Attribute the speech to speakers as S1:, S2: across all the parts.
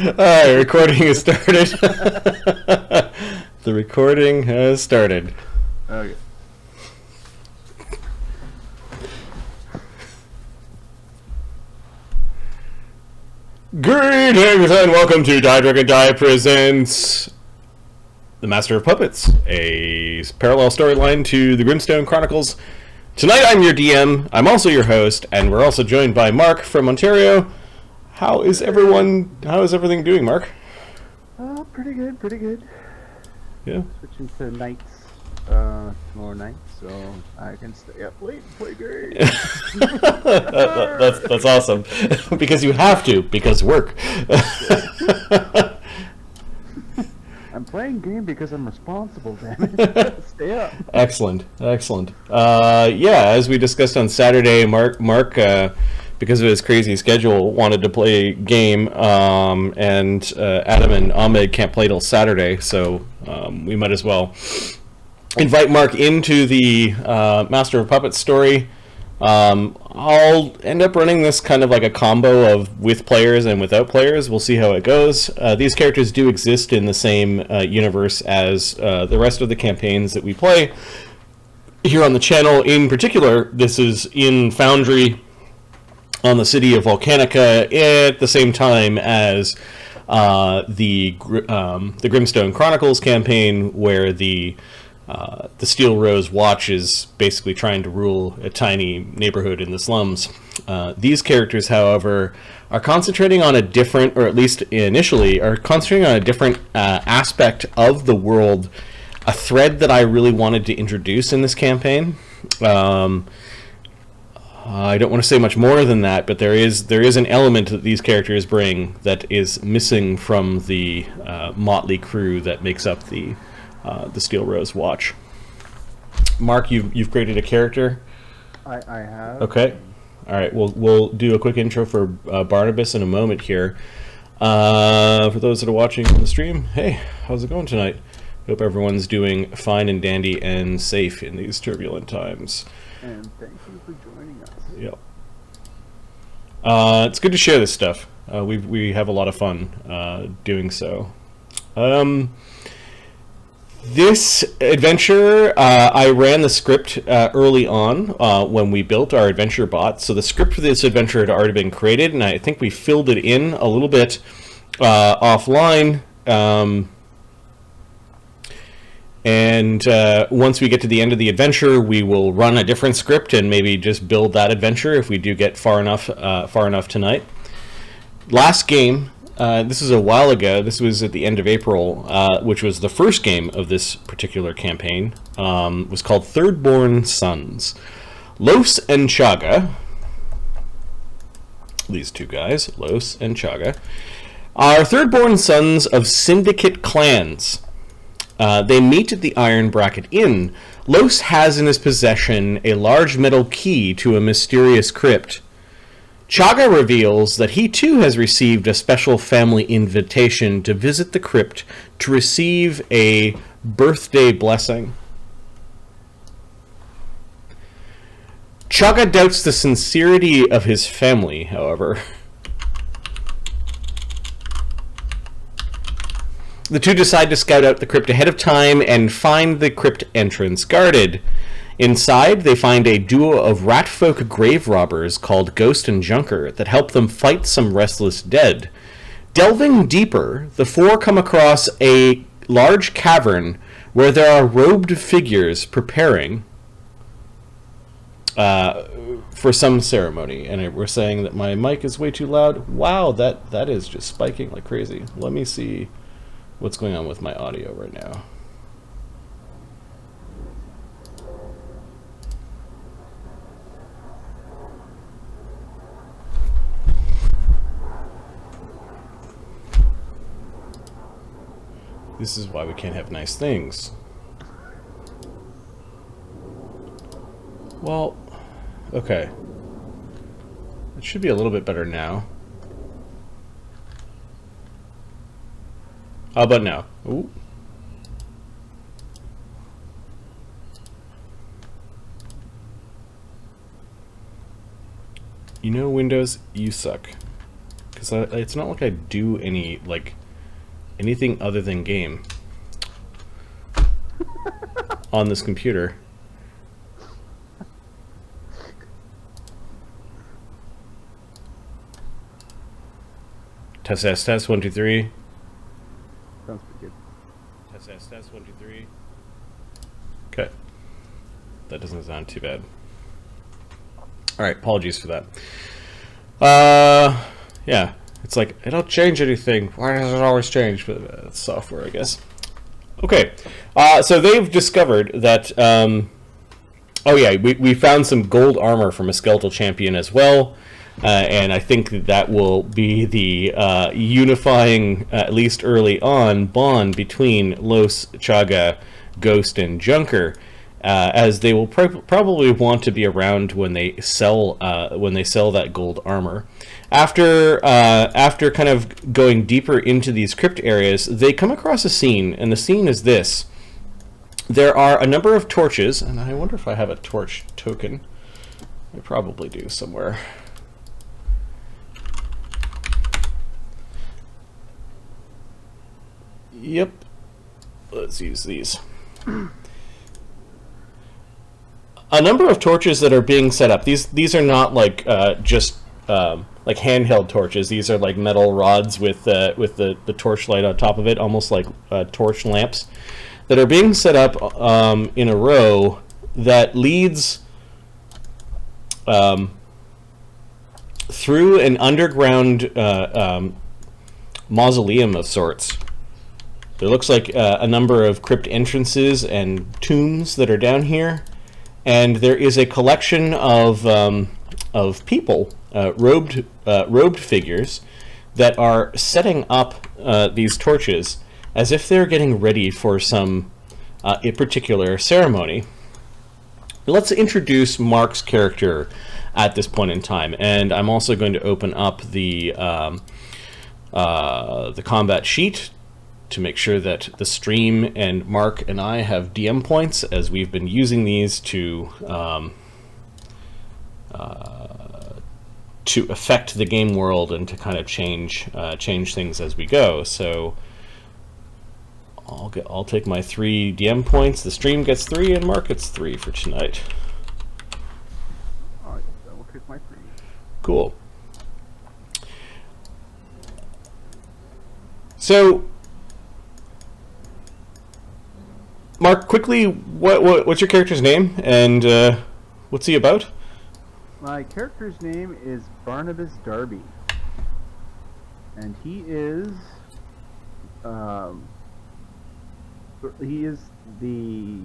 S1: Alright, recording has started. The recording has started.
S2: Okay.
S1: Greetings and welcome to Die Dragon Die presents The Master of Puppets, a parallel storyline to the Grimston Chronicles. Tonight I'm your DM, I'm also your host, and we're also joined by Mark from Ontario. How is everything doing, Mark?
S2: Pretty good, pretty good.
S1: Yeah.
S2: Switching to nights tomorrow night, so I can stay up late and play games.
S1: That's awesome. Because you have to, because work.
S2: I'm playing game because I'm responsible, damn it. Stay up.
S1: Excellent. Yeah, as we discussed on Saturday, Mark because of his crazy schedule, wanted to play a game, and Adam and Ahmed can't play till Saturday, so we might as well invite Mark into the Master of Puppets story. I'll end up running this kind of like a combo of with players and without players. We'll see how it goes. These characters do exist in the same universe as the rest of the campaigns that we play here on the channel. In particular, this is in Foundry on the city of Volcanica at the same time as the Grimstone Chronicles campaign, where the Steel Rose Watch is basically trying to rule a tiny neighborhood in the slums. These characters, however, are concentrating on a different, or at least initially, are concentrating on a different aspect of the world, a thread that I really wanted to introduce in this campaign. I don't want to say much more than that, but there is an element that these characters bring that is missing from the motley crew that makes up the Steel Rose Watch. Mark, you've created a character.
S2: I have.
S1: Okay. All right. We'll do a quick intro for Barnabus in a moment here. For those that are watching on the stream, hey, how's it going tonight? Hope everyone's doing fine and dandy and safe in these turbulent times.
S2: And thank you for joining us.
S1: Yep. It's good to share this stuff. We have a lot of fun doing so. This adventure, I ran the script early on when we built our adventure bot. So the script for this adventure had already been created, and I think we filled it in a little bit offline. And once we get to the end of the adventure, we will run a different script and maybe just build that adventure if we do get far enough tonight. Last game, this is a while ago. This was at the end of April, which was the first game of this particular campaign. Was called Thirdborn Sons. Lloes and Chagga, these two guys, Lloes and Chagga, are thirdborn sons of syndicate clans. They meet at the Iron Bracket Inn. Lloes has in his possession a large metal key to a mysterious crypt. Chagga reveals that he too has received a special family invitation to visit the crypt to receive a birthday blessing. Chagga doubts the sincerity of his family, however. The two decide to scout out the crypt ahead of time and find the crypt entrance guarded. Inside, they find a duo of ratfolk grave robbers called Ghost and Junker that help them fight some restless dead. Delving deeper, the four come across a large cavern where there are robed figures preparing for some ceremony. And we're saying that my mic is way too loud. Wow, that is just spiking like crazy. Let me see what's going on with my audio right now. This is why we can't have nice things. Well, okay. It should be a little bit better now. How about now? Ooh. You know, Windows, you suck. because it's not like I do anything other than game on this computer. Test 1 2 3.
S2: Sounds pretty good.
S1: Test 1 2 3. Okay, that doesn't sound too bad. All right, apologies for that. Yeah, it's like I don't change anything. Why does it always change? But it's software, I guess. Okay, so they've discovered that. Oh yeah, we found some gold armor from a skeletal champion as well. And I think that will be the unifying, at least early on, bond between Lloes, Chagga, Ghost, and Junker, as they will probably want to be around when they sell that gold armor. After kind of going deeper into these crypt areas, they come across a scene, and the scene is this. There are a number of torches, and I wonder if I have a torch token. I probably do somewhere. Yep. Let's use these. A number of torches that are being set up. These are not like just like handheld torches. These are like metal rods with the torchlight on top of it, almost like torch lamps that are being set up in a row that leads through an underground mausoleum of sorts. There looks like a number of crypt entrances and tombs that are down here, and there is a collection of people, robed figures, that are setting up these torches as if they're getting ready for some a particular ceremony. Let's introduce Mark's character at this point in time, and I'm also going to open up the combat sheet to make sure that the stream and Mark and I have DM points, as we've been using these to affect the game world and to kind of change things as we go. So I'll take my 3 DM points. The stream gets 3 and Mark gets 3 for tonight.
S2: Alright, I will take my 3.
S1: Cool. So Mark, quickly, what's your character's name, and what's he about?
S2: My character's name is Barnabus Darby, and he is the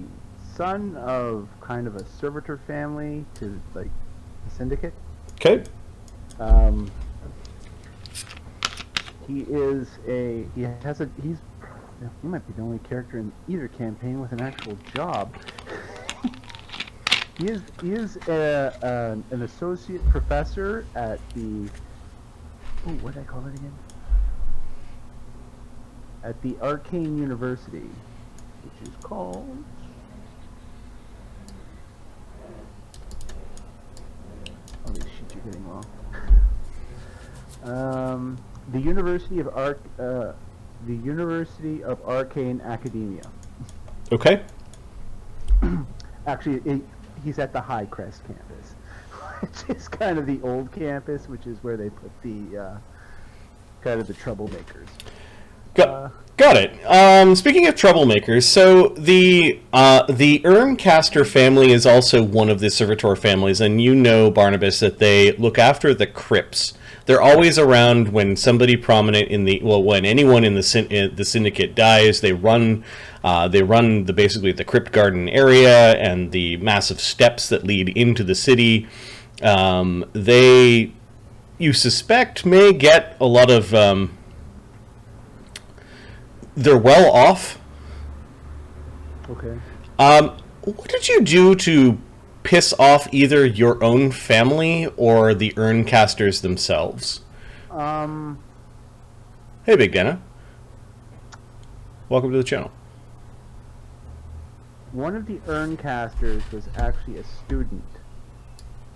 S2: son of kind of a servitor family to like the syndicate.
S1: Okay.
S2: He might be the only character in either campaign with an actual job. He is an associate professor at the... Oh, what did I call it again? At the Arcane University, which is called... Oh, these sheets are getting long. The University of Arcane Academia.
S1: Okay.
S2: Actually, he's at the High Crest campus, which is kind of the old campus, which is where they put the kind of the troublemakers.
S1: Got it. Speaking of troublemakers, so the Urncaster family is also one of the servitor families, and you know, Barnabas, that they look after the crypts. They're always around when somebody prominent when anyone in the syndicate dies. They run basically the crypt garden area and the massive steps that lead into the city. They, you suspect, may get a lot of. They're well off.
S2: Okay.
S1: What did you do to piss off either your own family or the Urncasters themselves? Hey, Big Dana. Welcome to the channel.
S2: One of the Urncasters was actually a student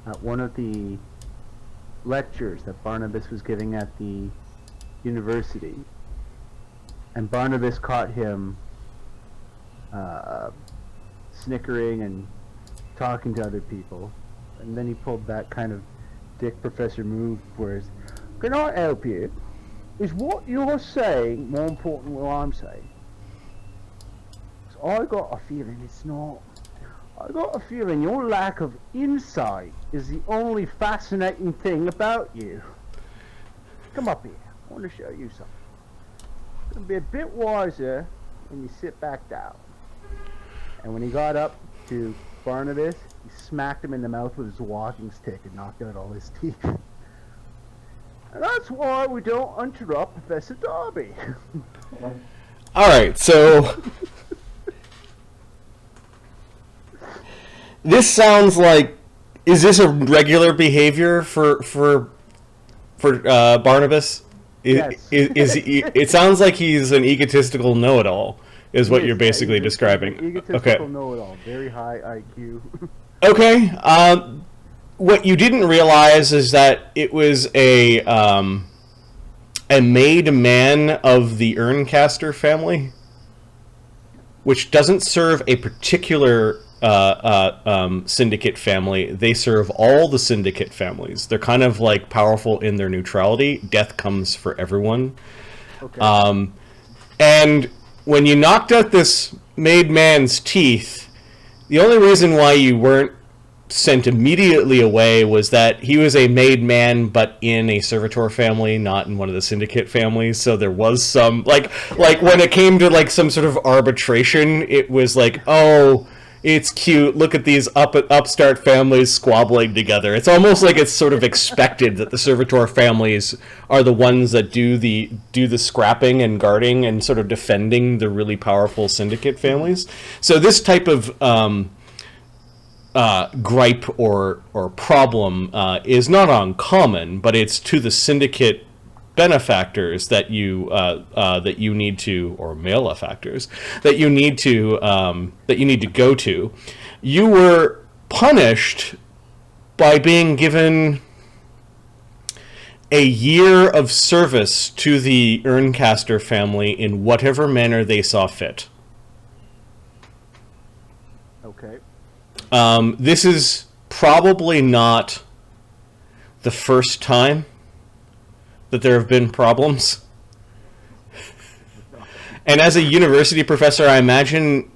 S2: at one of the lectures that Barnabas was giving at the university, and Barnabas caught him snickering and talking to other people, and then he pulled that kind of dick professor move where it's, "Can I help you? Is what you're saying more important than what I'm saying?" So I got a feeling it's not. I got a feeling your lack of insight is the only fascinating thing about you. Come up here. I want to show you something. You're going to be a bit wiser when you sit back down. And when he got up to Barnabas, he smacked him in the mouth with his walking stick and knocked out all his teeth. And that's why we don't interrupt Professor Darby.
S1: Alright, so this sounds like, is this a regular behavior for Barnabas?
S2: Yes.
S1: It sounds like he's an egotistical know-it-all, is what you're basically describing.
S2: Egotistical know-it-all, very high IQ.
S1: Okay. What you didn't realize is that it was a made man of the Urncaster family, which doesn't serve a particular syndicate family. They serve all the syndicate families. They're kind of like powerful in their neutrality. Death comes for everyone.
S2: Okay.
S1: And when you knocked out this made man's teeth, the only reason why you weren't sent immediately away was that he was a made man, but in a servitor family, not in one of the syndicate families. So there was some like when it came to like some sort of arbitration, it was like, oh, it's cute. Look at these upstart families squabbling together. It's almost like it's sort of expected that the servitor families are the ones that do the scrapping and guarding and sort of defending the really powerful syndicate families. So this type of gripe or problem is not uncommon, but it's to the syndicate benefactors that you need to, or malefactors that you need to go to. You were punished by being given a year of service to the Urncaster family in whatever manner they saw fit.
S2: Okay.
S1: This is probably not the first time that there have been problems. And as a university professor, I imagine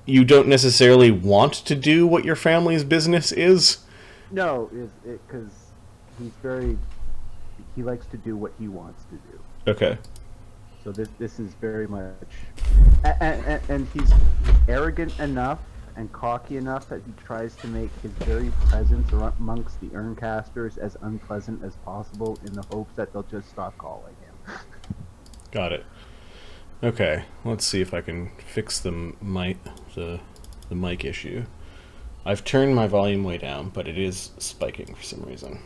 S1: you don't necessarily want to do what your family's business is.
S2: No, because he likes to do what he wants to do.
S1: Okay.
S2: So this is very much, and he's arrogant enough and cocky enough that he tries to make his very presence amongst the Urncasters as unpleasant as possible in the hopes that they'll just stop calling him.
S1: Got it. Okay, let's see if I can fix the mic issue. I've turned my volume way down, but it is spiking for some reason.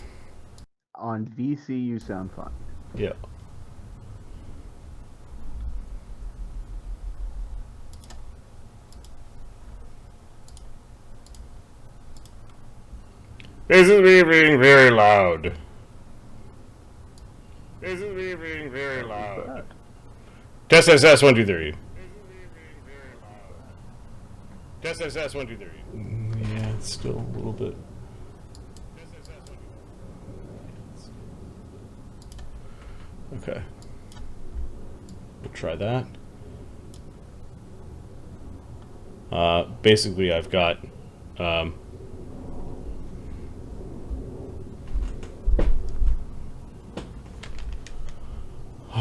S2: On VC, you sound fine.
S1: Yeah. This is me being very loud. This is me being very loud. Test 1 2 3. Test 1 2 3. Yeah, it's still a little bit. Okay. We'll try that. Basically, I've got.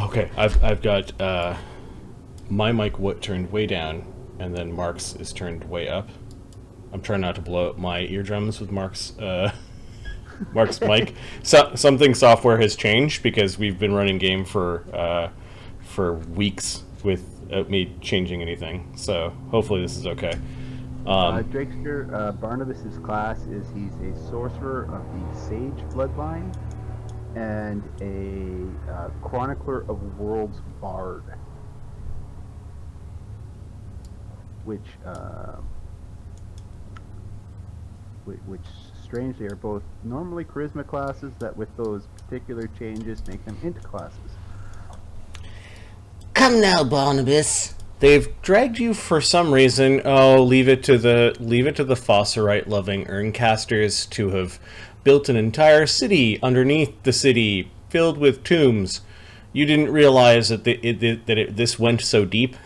S1: Okay, I've got my mic turned way down, and then Mark's is turned way up. I'm trying not to blow up my eardrums with Mark's mic. So something software has changed because we've been running game for weeks without me changing anything. So hopefully this is okay.
S2: Drakester, Barnabas's class is he's a sorcerer of the Sage bloodline and a chronicler of worlds bard, which strangely are both normally charisma classes that with those particular changes make them into classes.
S3: Come now, Barnabus.
S1: They've dragged you for some reason. Oh, leave it to the Fosserite-loving Urncasters to have built an entire city underneath the city, filled with tombs. You didn't realize that this went so deep.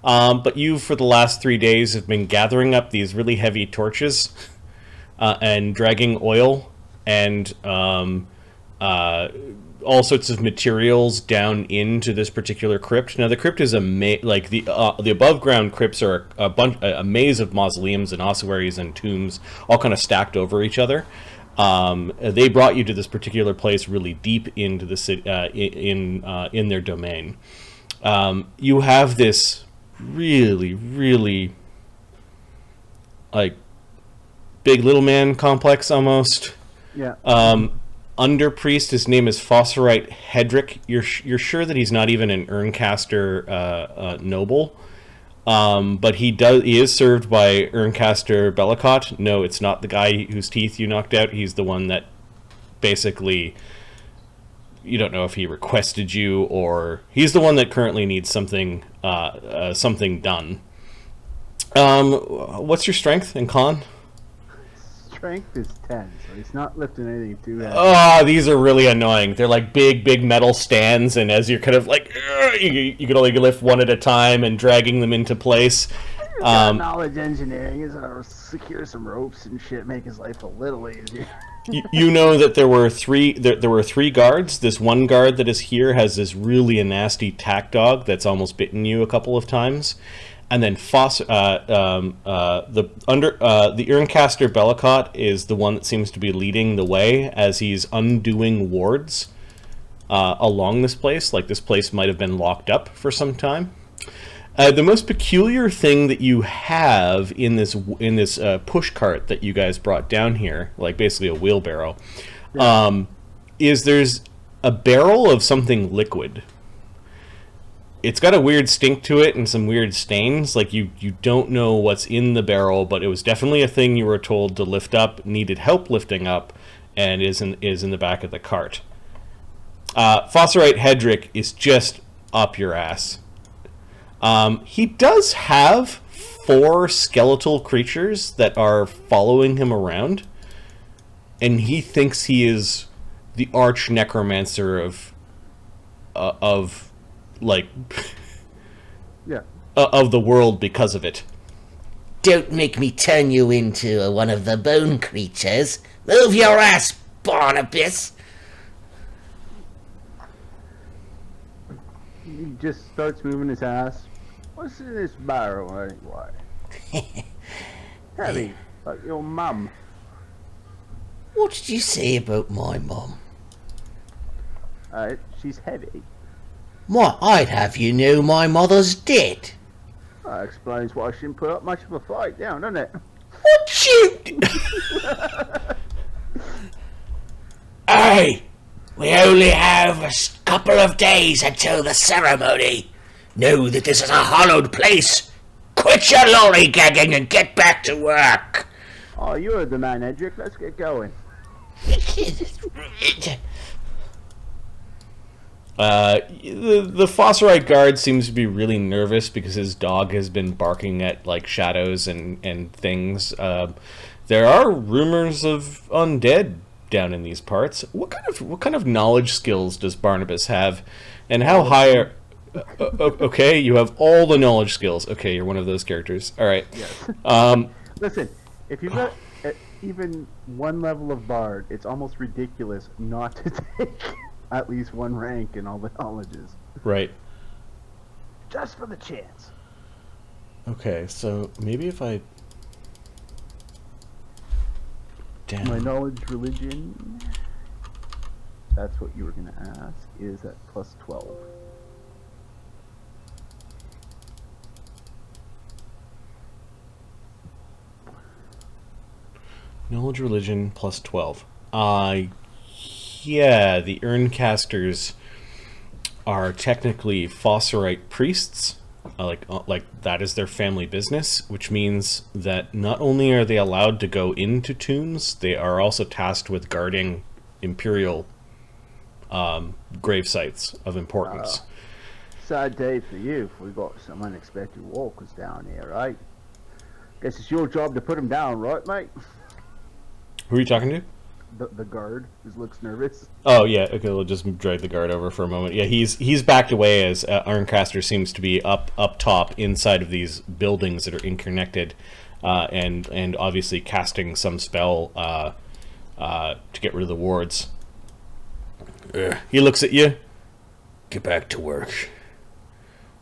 S1: But you, for the last 3 days, have been gathering up these really heavy torches and dragging oil and all sorts of materials down into this particular crypt. Now, the crypt is like the above ground crypts are a maze of mausoleums and ossuaries and tombs, all kind of stacked over each other. They brought you to this particular place really deep into the city, in their domain. You have this really like big little man complex almost.
S2: Yeah.
S1: Under priest, his name is Fosserite Hedrick. You're sure that he's not even an Urncaster noble, but he is served by Urncaster Bellicott. No, it's not the guy whose teeth you knocked out. He's the one that basically, you don't know if he requested you, or he's the one that currently needs something done. What's your strength and con?
S2: Strength is 10, so he's not lifting anything too heavy.
S1: Oh, these are really annoying. They're like big metal stands, and as you're kind of like, you can only lift one at a time and dragging them into place.
S2: Knowledge engineering is secure some ropes and shit, make his life a little easier.
S1: You know that there were three guards. This one guard that is here has this really nasty tack dog that's almost bitten you a couple of times. And then the Urncaster Bellicott is the one that seems to be leading the way as he's undoing wards along this place. Like, this place might have been locked up for some time. The most peculiar thing that you have in this push cart that you guys brought down here, like basically a wheelbarrow, is there's a barrel of something liquid. It's got a weird stink to it and some weird stains. Like, you don't know what's in the barrel, but it was definitely a thing you were told to lift up, needed help lifting up, and is in the back of the cart. Fosserite Hedrick is just up your ass. He does have 4 skeletal creatures that are following him around, and he thinks he is the arch necromancer of like
S2: yeah,
S3: of the world because of it. Don't make me turn you into one of the bone creatures. Move your ass, Barnabas.
S2: He just starts moving his ass. What's in this barrel anyway? Heavy, like your mum.
S3: What did you say about my mum?
S2: She's heavy.
S3: What, I'd have you know my mother's dead.
S2: That explains why she didn't put up much of a fight down, doesn't it?
S3: What, shoot? Hey, we only have a couple of days until the ceremony. Know that this is a hallowed place. Quit your lollygagging and get back to work.
S2: Oh, you're the man, Edric. Let's get going.
S1: The Fosserite guard seems to be really nervous because his dog has been barking at like shadows and things. There are rumors of undead down in these parts. What kind of knowledge skills does Barnabas have, and how high are? Okay, you have all the knowledge skills. Okay, you're one of those characters. All right.
S2: Yes. Listen, if you've got even one level of bard, it's almost ridiculous not to take at least one rank in all the colleges.
S1: Right.
S2: Just for the chance.
S1: Okay, so maybe if I... Damn.
S2: My knowledge religion, that's what you were going to ask, is at plus 12.
S1: Knowledge religion plus 12. Yeah, the Urncasters are technically Fosserite priests, like that is their family business, which means that not only are they allowed to go into tombs, they are also tasked with guarding imperial grave sites of importance.
S2: Sad day for you if we got some unexpected walkers down here, right? Guess it's your job to put them down, right, mate?
S1: Who are you talking to?
S2: The guard just looks nervous.
S1: Oh yeah, okay. We'll just drag the guard over for a moment. Yeah, he's backed away as Urncaster seems to be up top inside of these buildings that are interconnected, and obviously casting some spell to get rid of the wards. He looks at you.
S3: Get back to work.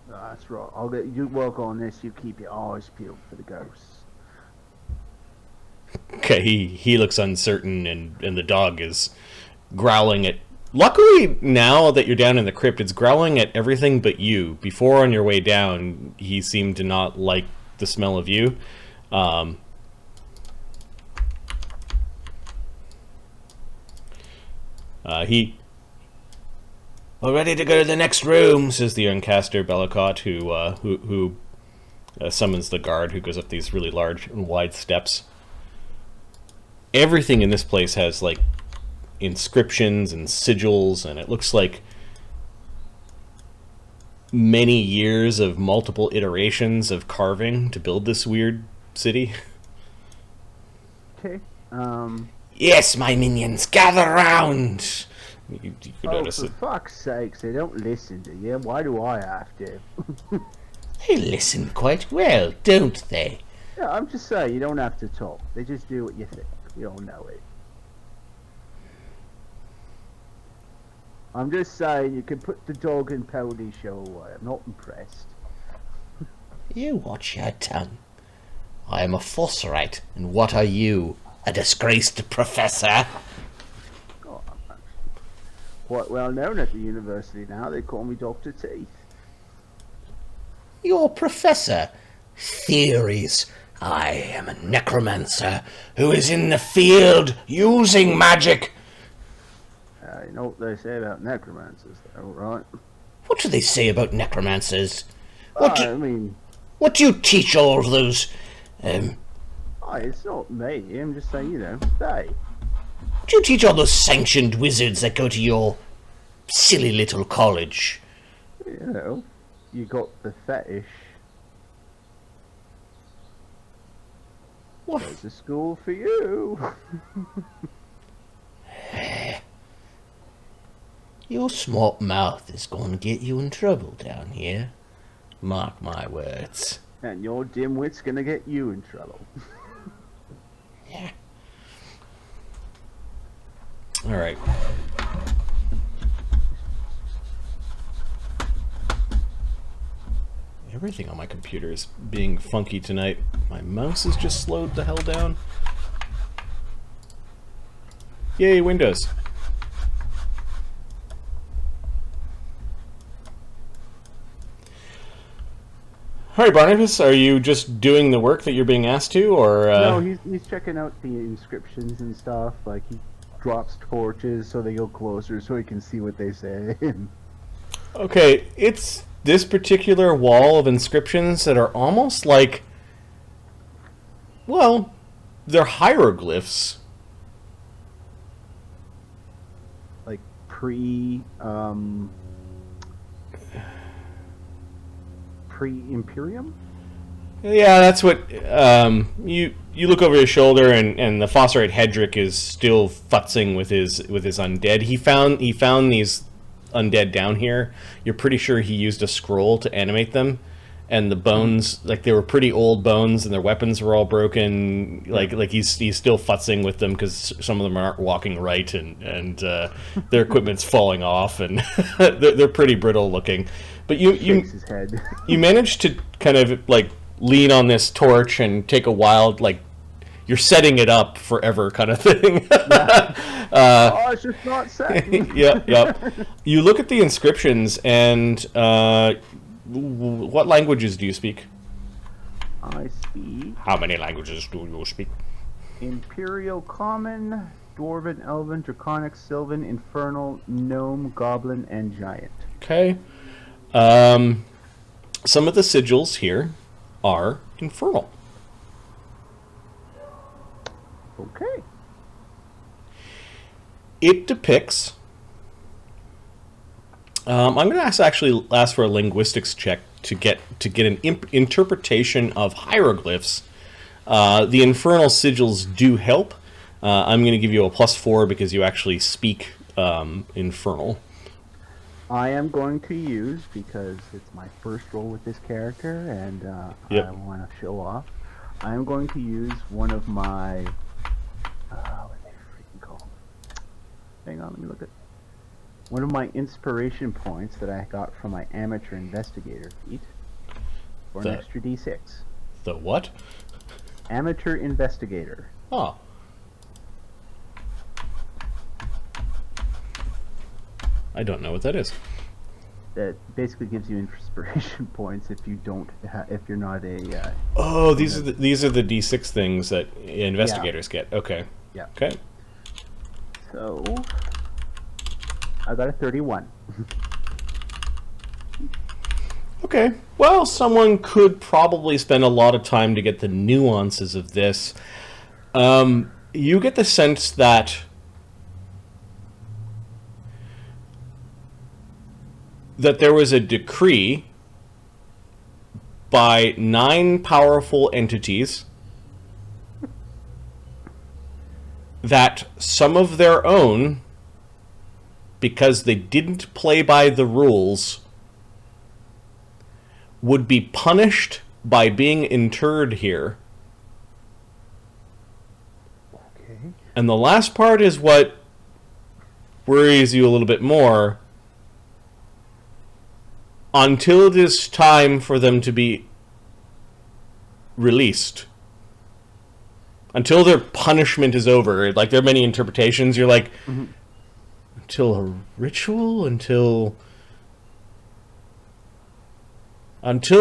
S2: That's right. I'll let you work on this. You keep your eyes peeled for the ghosts.
S1: Okay, he looks uncertain, and the dog is growling at... Luckily, now that you're down in the crypt, it's growling at everything but you. Before, on your way down, he seemed to not like the smell of you. He...
S3: We're ready to go to the next room,
S1: says the Urncaster Bellicott, who summons the guard, who goes up these really large and wide steps. Everything in this place has, like, inscriptions and sigils, and it looks like many years of multiple iterations of carving to build this weird city.
S2: Okay.
S3: Yes, my minions, gather round!
S1: You could notice
S2: for
S1: it.
S2: fuck's sakes, they don't listen to you. Why do I have to?
S3: They listen quite well, don't they?
S2: Yeah, I'm just saying, you don't have to talk. They just do what you think. You don't know it. I'm just saying, you can put the dog and pony show away. I'm not impressed.
S3: You watch your tongue. I am a Fosserite, and what are you? A disgraced professor?
S2: Oh, I'm actually quite well known at the university now. They call me Dr. Teeth.
S3: Your professor? Theories. I am a necromancer who is in the field using magic.
S2: You know what they say about necromancers, though, right?
S3: What do they say about necromancers?
S2: I mean...
S3: What do you teach all of those,
S2: it's not me. I'm just saying, they.
S3: What do you teach all those sanctioned wizards that go to your silly little college?
S2: You got the fetish.
S3: What?
S2: There's a school for you.
S3: Your smart mouth is going to get you in trouble down here. Mark my words.
S2: And your dimwit's gonna get you in trouble.
S3: Yeah.
S1: Alright. Everything on my computer is being funky tonight. My mouse is just slowed the hell down. Yay, Windows. Alright, Barnabus, are you just doing the work that you're being asked to, or...
S2: No, he's checking out the inscriptions and stuff. Like, he drops torches so they go closer so he can see what they say.
S1: Okay, it's this particular wall of inscriptions that are almost like... Well, they're hieroglyphs.
S2: Like, pre-Imperium?
S1: Yeah, that's what you look over his shoulder, and the Fosserite Hedrick is still futzing with his undead. He found these undead down here. You're pretty sure he used a scroll to animate them, and the bones, like, they were pretty old bones, and their weapons were all broken. Like he's still futzing with them because some of them aren't walking right, and their equipment's falling off, and they're pretty brittle looking. But you
S2: His head.
S1: you managed to kind of like lean on this torch and take a wild, like, you're setting it up forever kind of thing.
S2: It's just not set.
S1: Yep. You look at the inscriptions, and what languages do you speak?
S2: I speak
S1: How many languages do you speak?
S2: Imperial Common, Dwarven, Elven, Draconic, Sylvan, Infernal, Gnome, Goblin, and Giant.
S1: Okay. some of the sigils here are infernal.
S2: Okay.
S1: It depicts... I'm going to actually ask for a linguistics check to get an interpretation of hieroglyphs. The infernal sigils do help. I'm going to give you a +4 because you actually speak infernal.
S2: I am going to use, because it's my first roll with this character, and
S1: Yep.
S2: I want to show off, I am going to use one of my... what are they freaking called? Hang on, let me look at... One of my inspiration points that I got from my amateur investigator feat for an extra d6.
S1: The what?
S2: Amateur investigator.
S1: Oh. I don't know what that is.
S2: That basically gives you inspiration points if you don't, if you're not a.
S1: Oh, these are the D6 things that investigators get. Okay.
S2: Yeah.
S1: Okay.
S2: So, I got a 31.
S1: Okay. Well, someone could probably spend a lot of time to get the nuances of this. You get the sense that there was a decree by 9 powerful entities that some of their own, because they didn't play by the rules, would be punished by being interred here.
S2: Okay.
S1: And the last part is what worries you a little bit more. Until it is time for them to be released. Until their punishment is over. Like, there are many interpretations. You're like, until a ritual? Until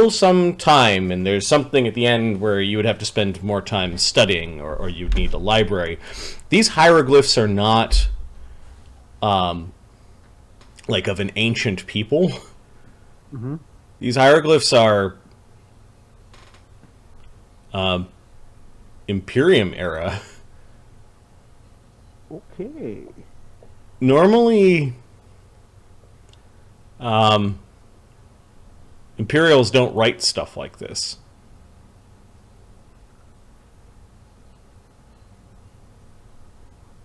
S1: some time, and there's something at the end where you would have to spend more time studying, or you'd need a library. These hieroglyphs are not like of an ancient people.
S2: Mm-hmm.
S1: These hieroglyphs are Imperium era.
S2: Okay.
S1: Normally, Imperials don't write stuff like this.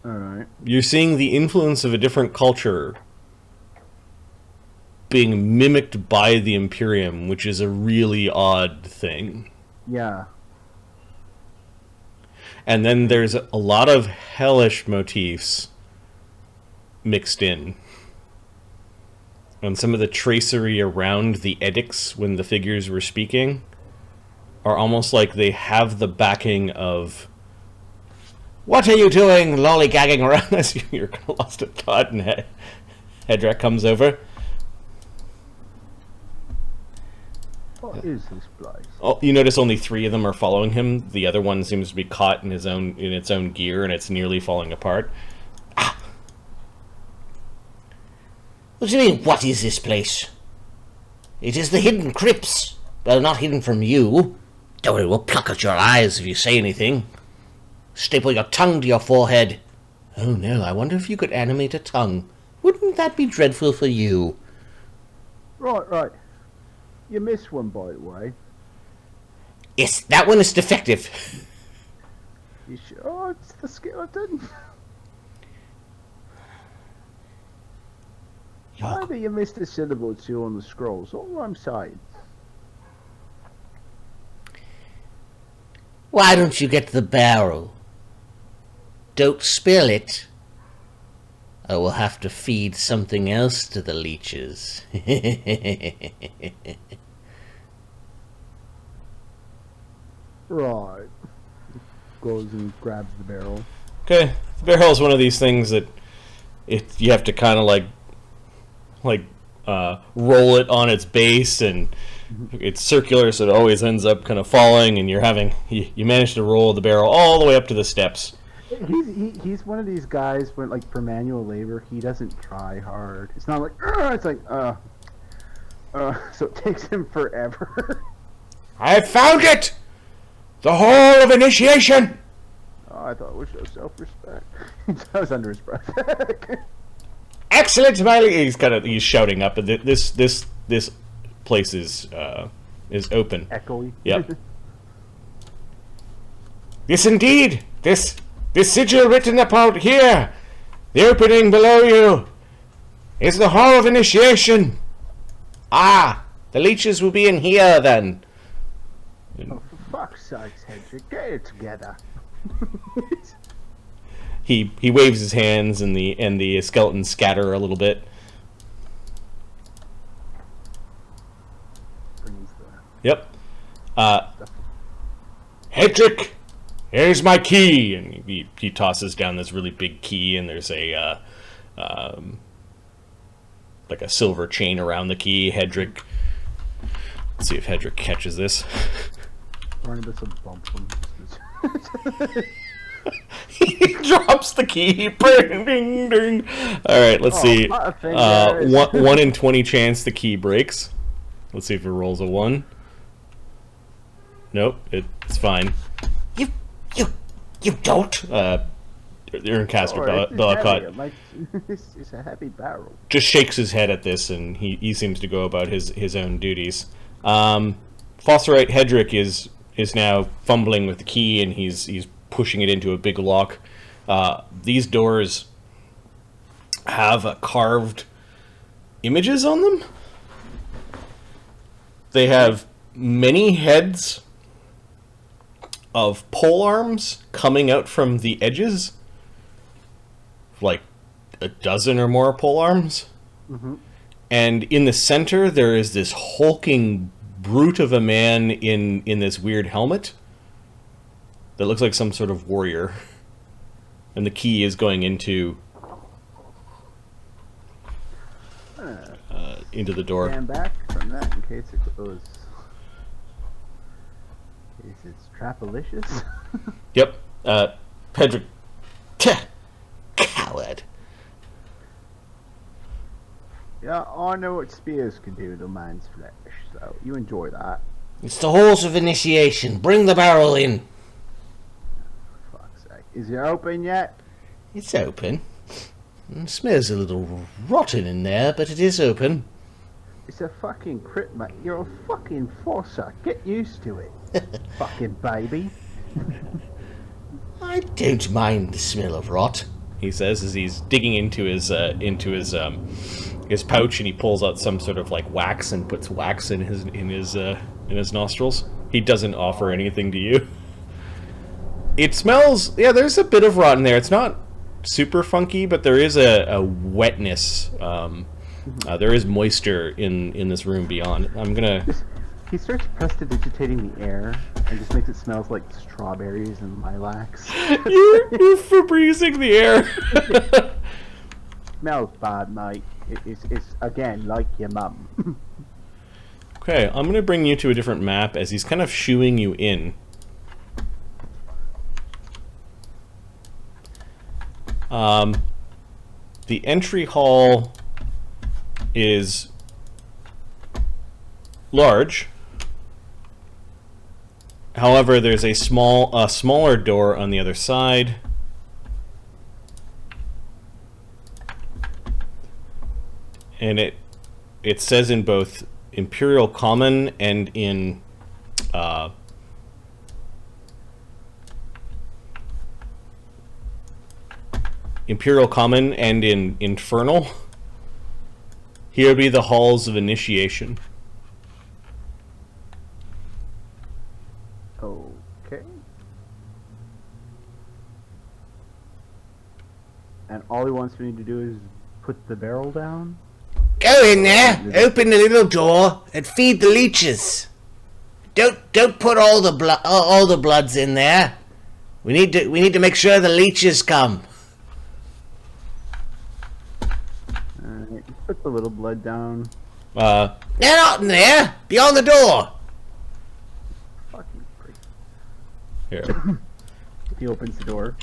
S2: Alright.
S1: You're seeing the influence of a different culture being mimicked by the Imperium, which is a really odd thing.
S2: Yeah.
S1: And then there's a lot of hellish motifs mixed in. And some of the tracery around the edicts when the figures were speaking are almost like they have the backing of, "What are you doing, lollygagging around us?" You're lost at thought, and Hedrak comes over.
S2: What is this place?
S1: Oh, you notice only 3 of them are following him. The other one seems to be caught in its own gear, and it's nearly falling apart.
S3: What do you mean, what is this place? It is the Hidden Crypts. Well, not hidden from you. Don't worry, we'll pluck out your eyes if you say anything. Staple your tongue to your forehead. Oh no, I wonder if you could animate a tongue. Wouldn't that be dreadful for you?
S2: Right. You missed one, by the way.
S3: Yes, that one is defective.
S2: You sure? Oh, it's the skeleton. Maybe you missed a syllable or two on the scrolls. All I'm saying.
S3: Why don't you get the barrel? Don't spill it. I will have to feed something else to the leeches.
S2: Right. Goes and grabs the barrel.
S1: Okay, the barrel is one of these things that you have to kind of like roll it on its base, and it's circular, so it always ends up kind of falling, and you manage to roll the barrel all the way up to the steps.
S2: He's one of these guys when, like, for manual labor, he doesn't try hard. It's not like it's like So it takes him forever.
S3: I've found it! The Hall of Initiation!
S2: Oh, I thought it was show self-respect. I was under his breath.
S1: Excellent, Smiley. He's shouting up, but this place is open.
S2: Echoey.
S1: Yep. Yes, indeed. This sigil written upon here, the opening below you, is the Hall of Initiation. Ah, the leeches will be in here then.
S2: Oh, for fuck's sakes, Hedrick, get it together.
S1: He waves his hands, and the skeletons scatter a little bit.
S2: Brings the
S1: Yep.
S2: stuff.
S1: Hedrick, here's my key, and he tosses down this really big key, and there's a like a silver chain around the key. Hedrick, let's see if Hedrick catches this.
S2: Barnabus will bump him.
S1: He drops the key. Ding, ding, ding. All right, let's see.
S2: Not a thing, guys.
S1: 1 in 20 chance the key breaks. Let's see if it rolls a 1. Nope, it's fine.
S3: You don't?
S1: The Urncaster
S2: Alright,
S1: Bellicott
S2: like, it's a heavy barrel.
S1: just shakes his head at this, and he seems to go about his own duties. Fosserite Hedrick is now fumbling with the key, and he's pushing it into a big lock. These doors have carved images on them. They have many heads of polearms coming out from the edges, like a dozen or more polearms.
S2: Mm-hmm.
S1: And in the center, there is this hulking brute of a man in this weird helmet that looks like some sort of warrior. And the key is going into the door.
S2: Stand back from that in case it goes. In case it's trapalicious.
S1: Yep. Pedrick. Coward.
S2: Yeah, I know what spears can do to man's flesh, so you enjoy that.
S3: It's the Halls of Initiation. Bring the barrel in.
S2: Fuck's sake. Is it open yet?
S3: It's open. It smells a little rotten in there, but it is open.
S2: It's a fucking crypt, mate. You're a fucking fosser. Get used to it. Fucking baby.
S3: I don't mind the smell of rot.
S1: He says as he's digging into his pouch, and he pulls out some sort of like wax and puts wax in his nostrils. He doesn't offer anything to you. It smells. Yeah, there's a bit of rot in there. It's not super funky, but there is a wetness. There is moisture in this room beyond. I'm gonna.
S2: He starts prestidigitating the air and just makes it smell like strawberries and lilacs.
S1: You're Febrezing the air.
S2: Smells bad, mate. It's again like your mum.
S1: Okay, I'm gonna bring you to a different map as he's kind of shooing you in. The entry hall is large. However, there's a smaller door on the other side. And it says in both Imperial Common and in Infernal. Here be the halls of initiation.
S2: Okay. And all he wants me to do is put the barrel down?
S3: Go in there, open the little door, and feed the leeches. Don't put all the bloods in there. We need to make sure the leeches come.
S2: Alright, put the little blood down.
S3: They're not in there. Beyond the door.
S2: Fucking prick.
S1: Here.
S2: He opens the door.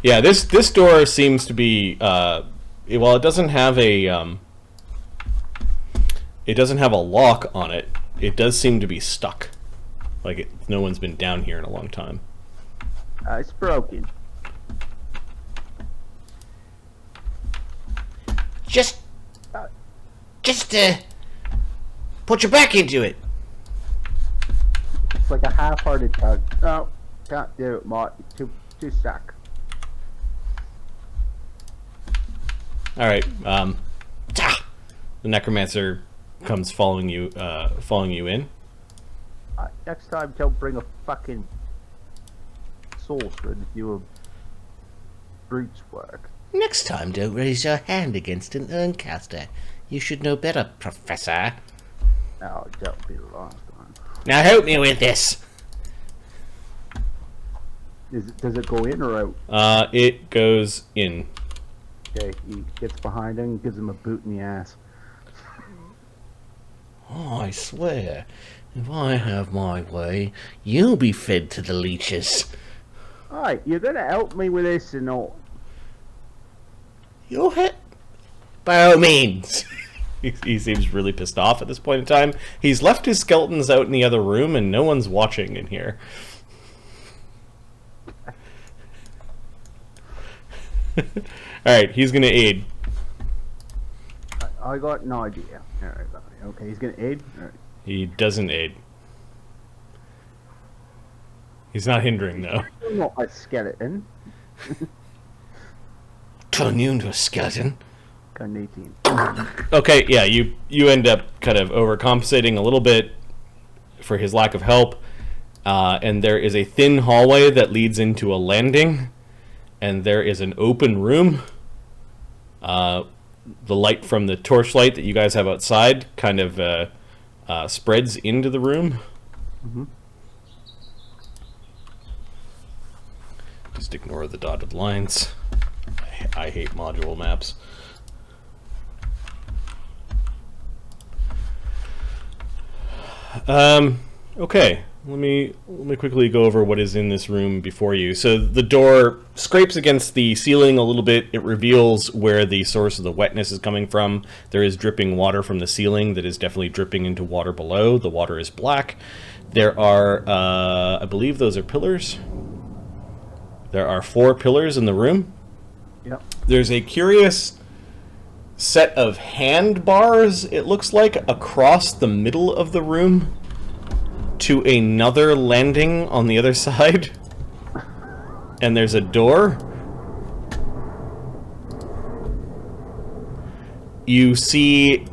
S1: Yeah, this door seems to be well, it doesn't have a It doesn't have a lock on it. It does seem to be stuck. Like no one's been down here in a long time.
S2: It's broken.
S3: Just put your back into it.
S2: It's like a half-hearted tug. No, can't do it, Mike. Too stuck.
S1: All right. The necromancer comes following you in.
S2: Next time, don't bring a fucking saucer and do a brute's work.
S3: Next time, don't raise your hand against an Urncaster. You should know better, Professor.
S2: Oh, don't be the last one.
S3: Now help me with this.
S2: Does it go in or out?
S1: It goes in.
S2: Okay, he gets behind him and gives him a boot in the ass.
S3: Oh, I swear, if I have my way, you'll be fed to the leeches.
S2: Alright, you're gonna help me with this and all.
S3: You'll hit? By all means.
S1: He seems really pissed off at this point in time. He's left his skeletons out in the other room, and no one's watching in here. Alright, he's gonna aid.
S2: I got an idea. Alright, okay, he's gonna aid. Alright.
S1: He doesn't aid. He's not hindering, though.
S2: I'm not a skeleton.
S3: Turn you into a skeleton.
S2: Got an 18.
S1: Okay, yeah, you end up kind of overcompensating a little bit for his lack of help. And there is a thin hallway that leads into a landing. And there is an open room. The light from the torchlight that you guys have outside kind of spreads into the room.
S2: Mm-hmm.
S1: Just ignore the dotted lines. I hate module maps. Okay. Let me quickly go over what is in this room before you. So the door scrapes against the ceiling a little bit. It reveals where the source of the wetness is coming from. There is dripping water from the ceiling that is definitely dripping into water below. The water is black. There are, I believe those are pillars. There are 4 pillars in the room.
S2: Yep.
S1: There's a curious set of handbars, it looks like, across the middle of the room to another landing on the other side. And there's a door. You see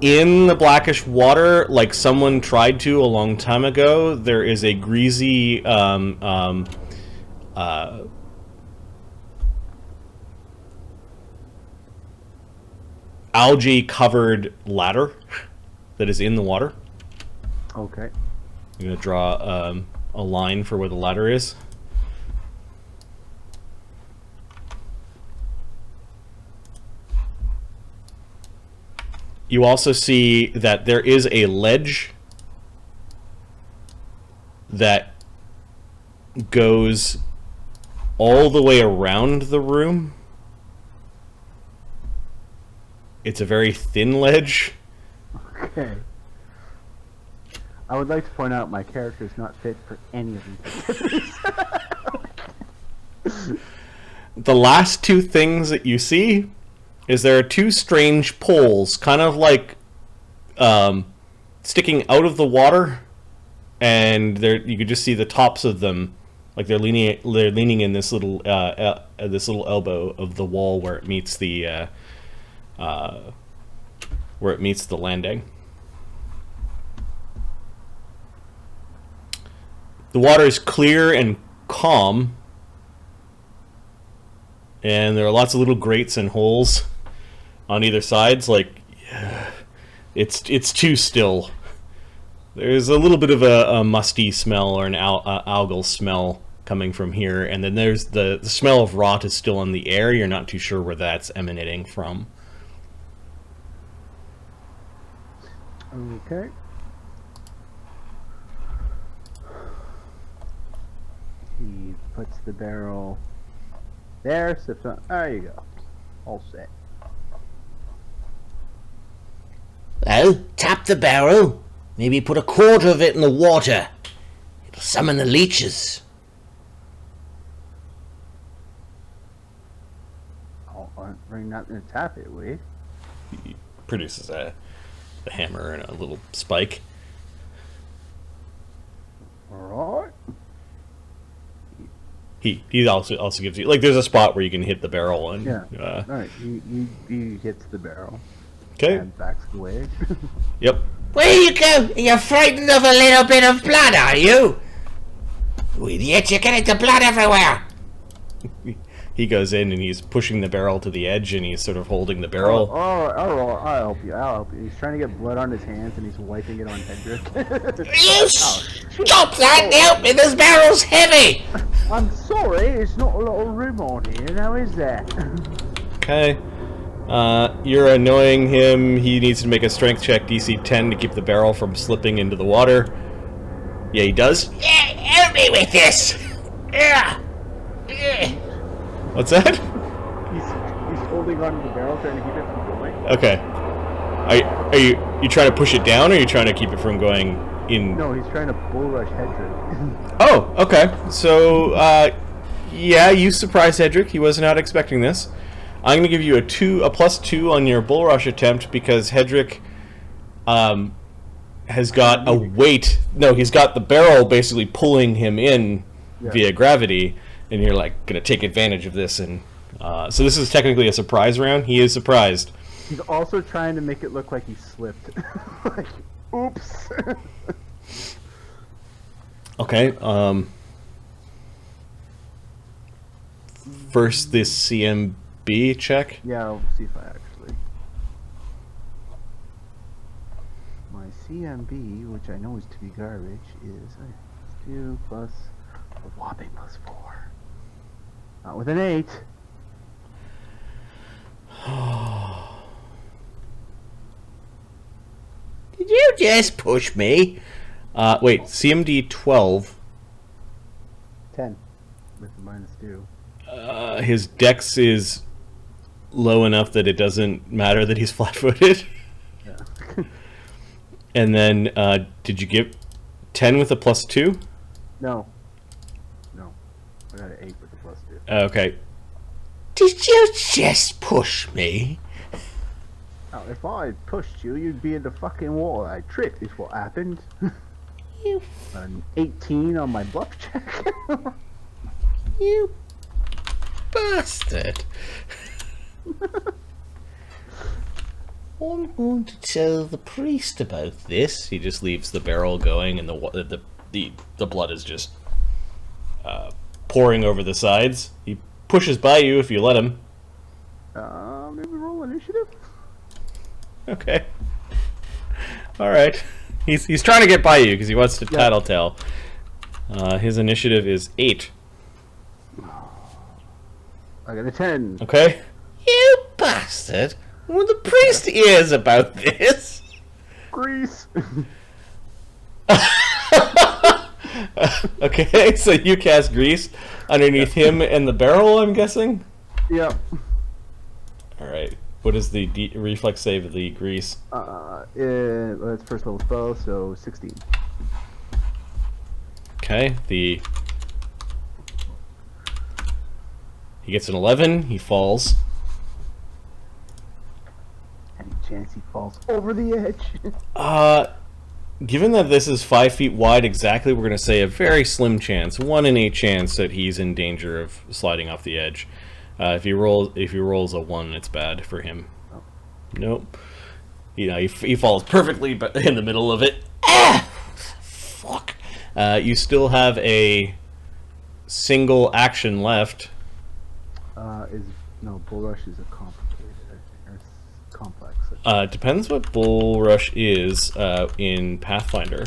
S1: in the blackish water, like someone tried to a long time ago, there is a greasy algae covered ladder that is in the water.
S2: Okay.
S1: I'm going to draw a line for where the ladder is. You also see that there is a ledge that goes all the way around the room. It's a very thin ledge.
S2: Okay. I would like to point out my character is not fit for any of these.
S1: The last 2 things that you see is there are 2 strange poles, kind of like sticking out of the water, and there you could just see the tops of them, like they're leaning in this little elbow of the wall where it meets the landing. The water is clear and calm, and there are lots of little grates and holes on either sides. Like, it's too still. There's a little bit of a musty smell or an algal smell coming from here, and then there's the smell of rot is still in the air. You're not too sure where that's emanating from.
S2: Okay. He puts the barrel there, sips on. There you go. All set.
S3: Well, tap the barrel. Maybe put a quarter of it in the water. It'll summon the leeches.
S2: We're not going to tap it, wait.
S1: He produces a hammer and a little spike.
S2: Alright.
S1: He also gives you, like, there's a spot where you can hit the barrel and
S2: Yeah. Alright, he hits the barrel.
S1: okay.
S2: And backs away.
S1: Yep.
S3: Where you go? You're frightened of a little bit of blood, are you? You idiot, you're getting the blood everywhere.
S1: He goes in and he's pushing the barrel to the edge and he's sort of holding the barrel.
S2: Alright, I'll help you. He's trying to get blood on his hands and he's wiping it on Hedrick.
S3: You stop that and help me, this barrel's heavy.
S2: I'm sorry, it's not a lot of room on here, now is there?
S1: Okay. You're annoying him. He needs to make a strength check DC 10 to keep the barrel from slipping into the water. Yeah, he does.
S3: Yeah, help me with this. Yeah.
S1: What's that?
S2: He's holding on to the barrel, trying to keep it from going.
S1: Okay. Are you trying to push it down, or are you trying to keep it from going in?
S2: No, he's trying to bull rush Hedrick.
S1: Oh, okay. So, yeah, you surprised Hedrick. He was not expecting this. I'm going to give you a +2 on your bull rush attempt because Hedrick has got a weight. No, he's got the barrel basically pulling him in via gravity, and you're like going to take advantage of this. And so this is technically a surprise round. He is surprised.
S2: He's also trying to make it look like he slipped. Like, oops.
S1: Okay. First, this CMB check.
S2: Yeah, I'll see if I actually. My CMB, which I know is to be garbage, is 2 plus a whopping +4. Not with an 8.
S3: Did you just push me?
S1: Wait, CMD 12.
S2: 10 with the -2.
S1: His dex is low enough that it doesn't matter that he's flat-footed.
S2: Yeah.
S1: And then, did you give 10 with a +2?
S2: No. I got an 8 with the +2.
S1: Okay.
S3: Did you just push me?
S2: Now, if I pushed you, you'd be in the fucking wall. I tripped, is what happened.
S3: You,
S2: An 18 on my bluff check.
S3: you bastard. I'm going to tell the priest about this.
S1: He just leaves the barrel going, and the blood is just pouring over the sides. He pushes by you if you let him.
S2: Maybe roll initiative?
S1: Okay. All right. He's trying to get by you because he wants to tattletale. His initiative is 8.
S2: I got a 10.
S1: Okay.
S3: You bastard. Well, the priest hears about this.
S2: Grease.
S1: Okay, so you cast grease underneath him and the barrel, I'm guessing?
S2: Yep.
S1: Alright. What is the reflex save of the grease?
S2: Well, that's first level spell, so 16.
S1: Okay, he gets an 11, he falls.
S2: Any chance he falls over the edge?
S1: Given that this is 5 feet wide exactly, we're going to say a very slim chance, 1 in 8 chance that he's in danger of sliding off the edge. If he rolls a 1, it's bad for him.
S2: Oh.
S1: Nope. You know, he falls perfectly but in the middle of it.
S3: Ah! Fuck.
S1: You still have a single action left.
S2: Bull Rush is a complicated, I think, or complex.
S1: Depends what Bull Rush is in Pathfinder.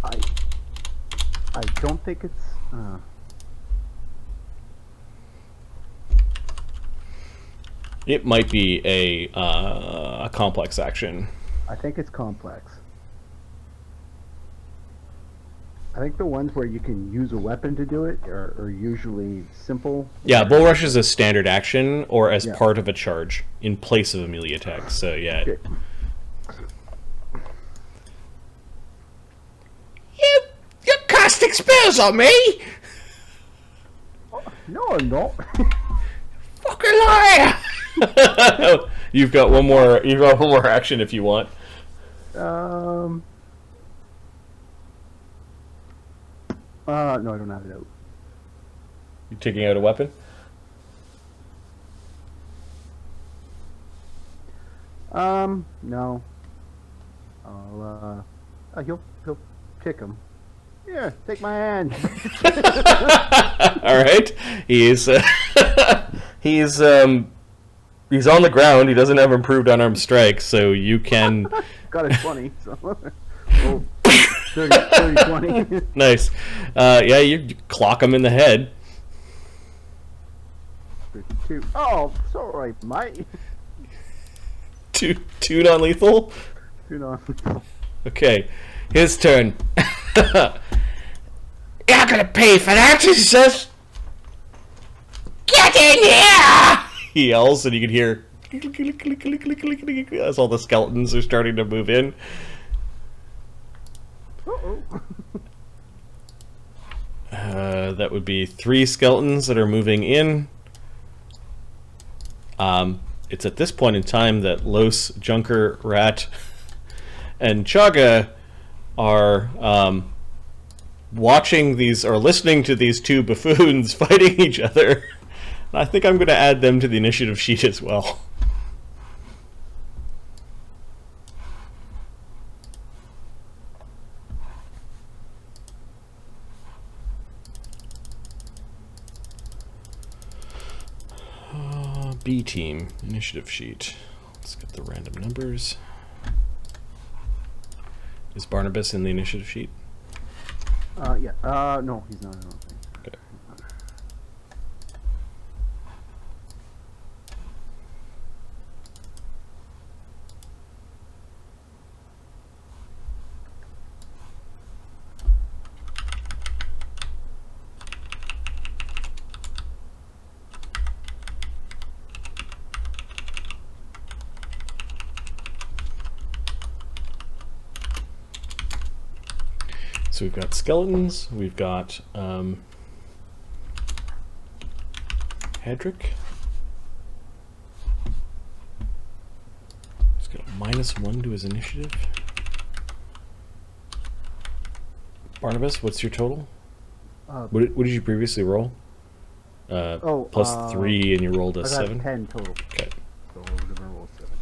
S2: I don't think it's.
S1: It might be a complex action.
S2: I think it's complex. I think the ones where you can use a weapon to do it are usually simple.
S1: Yeah, Bull Rush is a standard action or as
S2: Yeah.
S1: part of a charge in place of a melee attack. So yeah.
S2: Okay.
S3: casting spells on me?
S2: No, I'm not.
S3: Fucking liar!
S1: You've got one more. You've got one more action if you want.
S2: No, I don't have it out.
S1: You taking out a weapon?
S2: No. He'll kick him. Yeah, take my hand.
S1: All right. He's he's on the ground. He doesn't have improved unarmed strike, so you can.
S2: Got a 20. So. Oh, 30, 20.
S1: Nice. Yeah, you clock him in the head.
S2: 52. Oh, sorry, mate.
S1: Two non-lethal.
S2: 2 non.
S1: Okay, his turn.
S3: You're gonna pay for that, he says. Get in here!
S1: He yells, and you can hear as all the skeletons are starting to move in.
S2: Uh-oh.
S1: That would be 3 skeletons that are moving in. It's at this point in time that Los, Junker, Rat, and Chagga are watching these, or listening to these 2 buffoons fighting each other. I think I'm going to add them to the initiative sheet as well. B team initiative sheet. Let's get the random numbers. Is Barnabus in the initiative sheet?
S2: Yeah. No, he's not. I don't think.
S1: Okay. So we've got skeletons, we've got Hedrick. He's got a -1 to his initiative. Barnabus, what's your total? What did you previously roll? Plus 3 and you rolled a 7?
S2: 10 total.
S1: Okay.
S2: So we're gonna roll 7.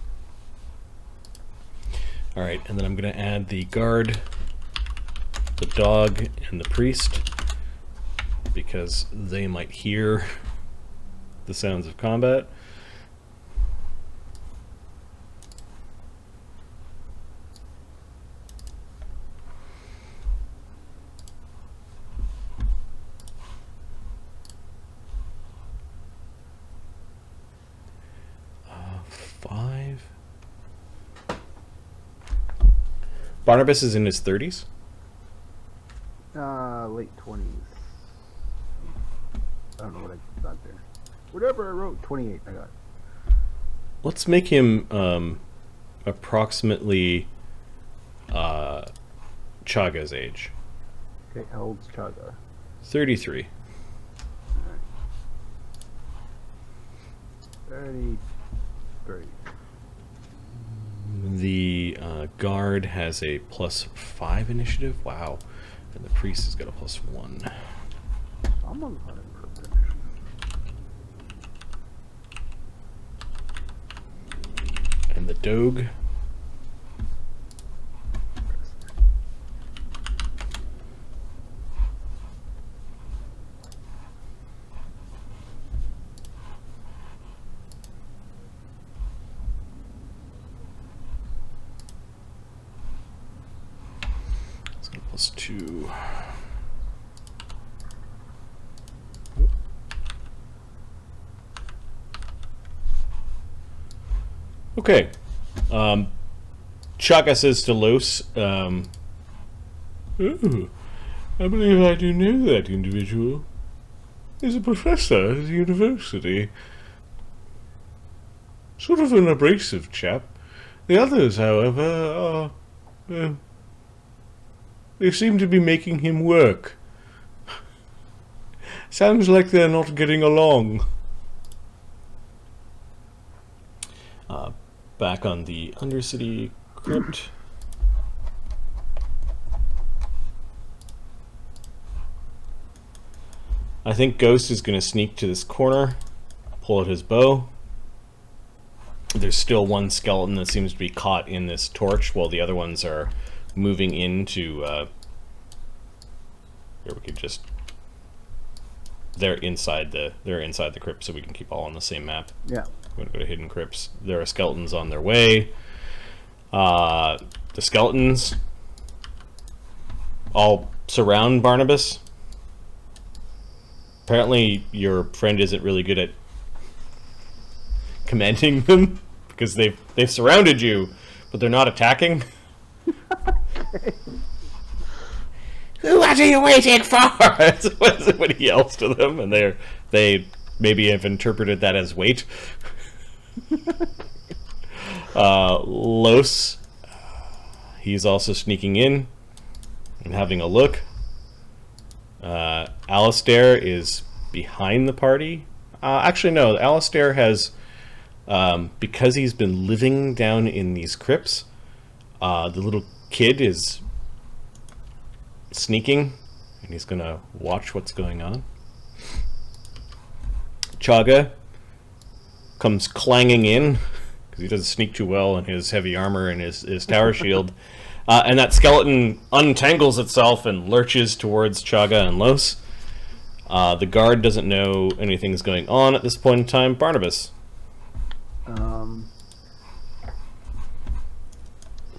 S1: Alright, and then I'm going to add the guard, the dog, and the priest, because they might hear the sounds of combat. Five. Barnabas is in his 30s.
S2: Late 20s. I don't know what I got there. Whatever I wrote, 28 I got.
S1: Let's make him approximately Chagga's age.
S2: Okay, how old's Chagga?
S1: 33.
S2: Alright. 33.
S1: The guard has a +5 initiative. Wow. And the priest has got a +1.
S2: I'm on the
S1: And the dog. It's got a +2. Okay. Chagga says to Los, "Oh, I believe I do know that individual. He's a professor at the university. Sort of an abrasive chap. The others, however, are... they seem to be making him work. Sounds like they're not getting along. Back on the Undercity crypt. I think Ghost is going to sneak to this corner, pull out his bow. There's still one skeleton that seems to be caught in this torch, while the other ones are moving into... here we could just... They're inside the crypt, so we can keep all on the same map.
S2: Yeah.
S1: I'm going to go to Hidden Crypts. There are skeletons on their way. The skeletons all surround Barnabus. Apparently your friend isn't really good at commanding them, because they've surrounded you, but they're not attacking.
S2: Okay.
S3: What are you waiting for?
S1: That's what he yells to them, and they maybe have interpreted that as wait. Lloes, he's also sneaking in and having a look. Alistair is behind the party. Actually, no. Alistair has, because he's been living down in these crypts, the little kid is sneaking, and he's gonna watch what's going on. Chagga comes clanging in, because he doesn't sneak too well in his heavy armor and his tower shield. And that skeleton untangles itself and lurches towards Chagga and Lloes. The guard doesn't know anything's going on at this point in time. Barnabus.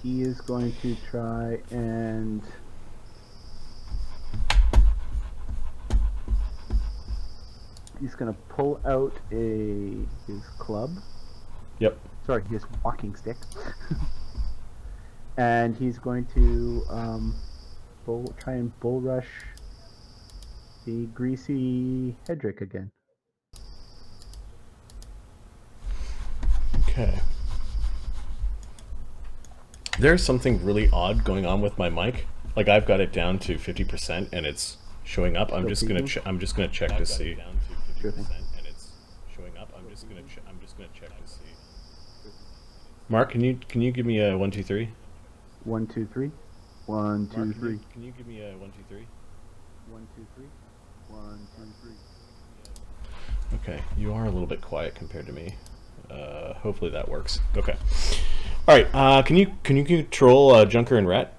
S2: He is going to try and... He's going to pull out his club.
S1: Yep.
S2: Sorry, his walking stick. And he's going to try and bull rush the greasy Hedrick again.
S1: Okay. There's something really odd going on with my mic. Like, I've got it down to 50% and it's showing up. I'm just gonna check to see.
S2: Sure thing.
S1: And it's showing up. I'm just gonna check to see. Mark, can you give me a 1, 2, 3?
S2: 1, 2, 3. 1, 2, 3.
S1: Can you give me a 1, 2, 3?
S2: 1, 2, 3. 1, 2, 3.
S1: Okay, you are a little bit quiet compared to me. Hopefully that works. Okay. All right. Can you control Junker and Rat,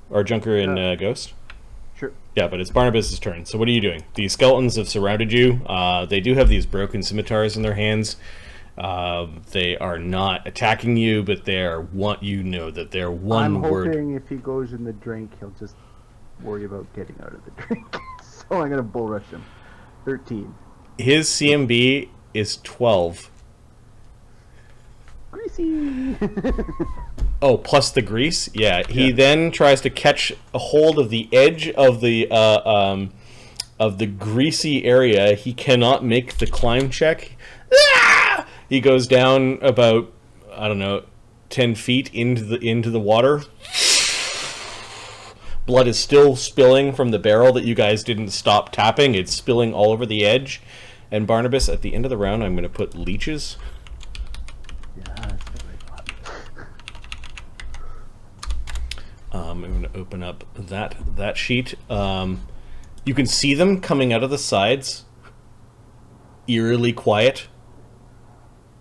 S1: or Junker and Ghost?
S2: Sure.
S1: Yeah, but it's Barnabas' turn. So what are you doing? The skeletons have surrounded you. They do have these broken scimitars in their hands. They are not attacking you, but they're that they're one word.
S2: I'm hoping if he goes in the drink, he'll just worry about getting out of the drink. So I'm gonna bull rush him. 13.
S1: His CMB is 12.
S2: Greasy.
S1: Oh, plus the grease? Yeah. He then tries to catch a hold of the edge of the greasy area. He cannot make the climb check. Ah! He goes down about, I don't know, 10 feet into the water. Blood is still spilling from the barrel that you guys didn't stop tapping. It's spilling all over the edge. And Barnabas, at the end of the round, I'm going to put leeches.
S2: Yeah, that's really fun.
S1: I'm going to open up that sheet. You can see them coming out of the sides, eerily quiet.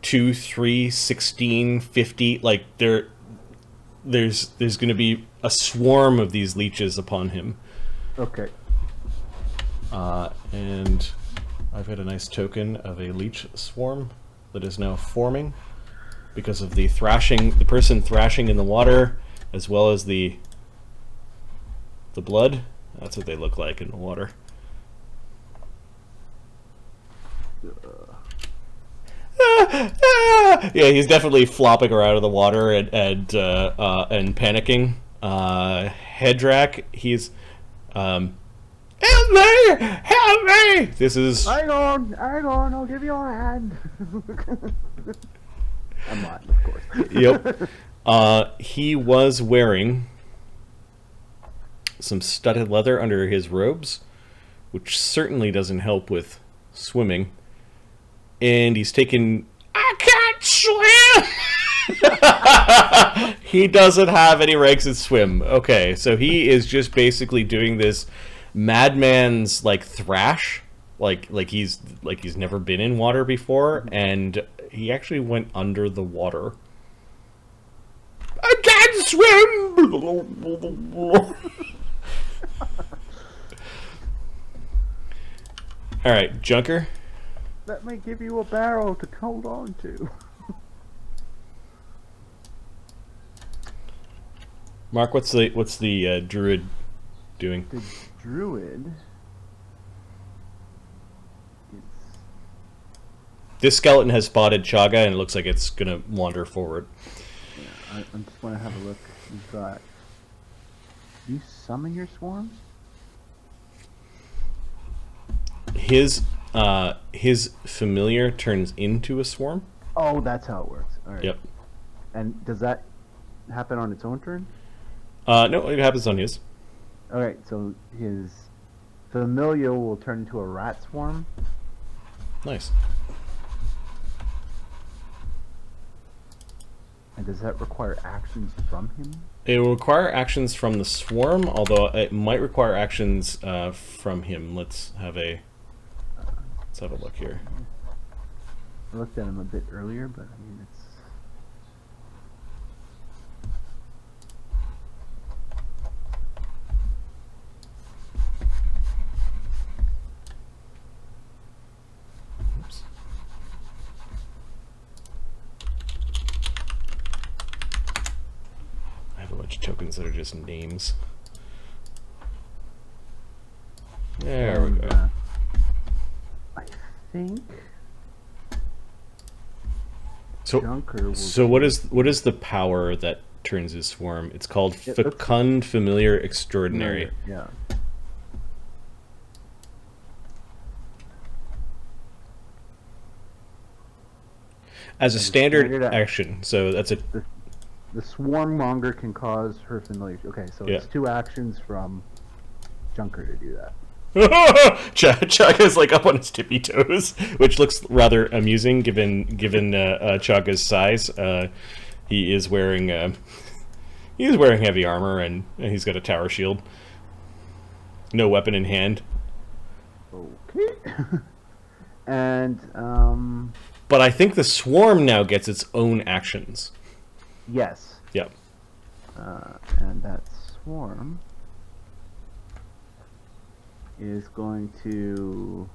S1: 2, 3, 16, 50. Like there's going to be a swarm of these leeches upon him.
S2: Okay.
S1: And I've got a nice token of a Leach Swarm that is now forming because of the person thrashing in the water, as well as the blood. That's what they look like in the water. Yeah, he's definitely flopping her out of the water and panicking. Hedrak, he's help me! This is
S2: Hang on, I'll give you a hand. I'm not, of course.
S1: Yep. He was wearing some studded leather under his robes. which certainly doesn't help with swimming. And he's taken... I can't swim! He doesn't have any ranks in swim. Okay, so he is just basically doing this madman's, like, thrash. Like he's never been in water before, and he actually went under the water. I can't swim! Alright, Junker.
S2: That may give you a barrel to hold on to.
S1: Mark, what's the druid doing?
S2: The druid...
S1: This skeleton has spotted Chagga, and it looks like it's gonna wander forward.
S2: Yeah, I just want to have a look. You've got... You summon your swarms?
S1: His familiar turns into a swarm.
S2: Oh, that's how it works. All right.
S1: Yep.
S2: And does that happen on its own turn?
S1: No, it happens on his.
S2: All right. So his familiar will turn into a rat swarm.
S1: Nice.
S2: And does that require actions from him?
S1: It will require actions from the swarm, although it might require actions from him. Let's have a look here.
S2: I looked at him a bit earlier, but I mean it's...
S1: Oops. I have a bunch of tokens that are just names. There we go.
S2: I think...
S1: So what is the power that turns his swarm? It's called Fecund Familiar Extraordinary.
S2: Yeah.
S1: As a standard action, so that's a...
S2: The swarmmonger can cause her familiar... Okay, so it's 2 actions from Junker to do that.
S1: Chagga's like up on his tippy toes, which looks rather amusing given Chagga's size. He is wearing heavy armor, and he's got a tower shield. No weapon in hand.
S2: Okay. And
S1: but I think the swarm now gets its own actions.
S2: Yes.
S1: Yep.
S2: And that swarm is going to...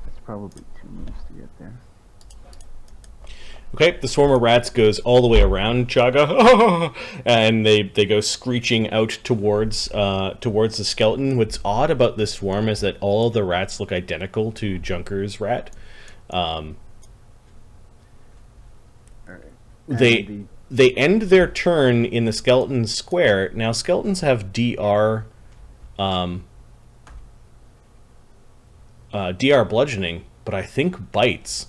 S2: That's probably 2 moves to get there.
S1: Okay, the swarm of rats goes all the way around Chagga, and they go screeching out towards the skeleton. What's odd about this swarm is that all of the rats look identical to Junker's rat.
S2: All right.
S1: They end their turn in the skeleton square. Now, skeletons have DR bludgeoning, but I think bites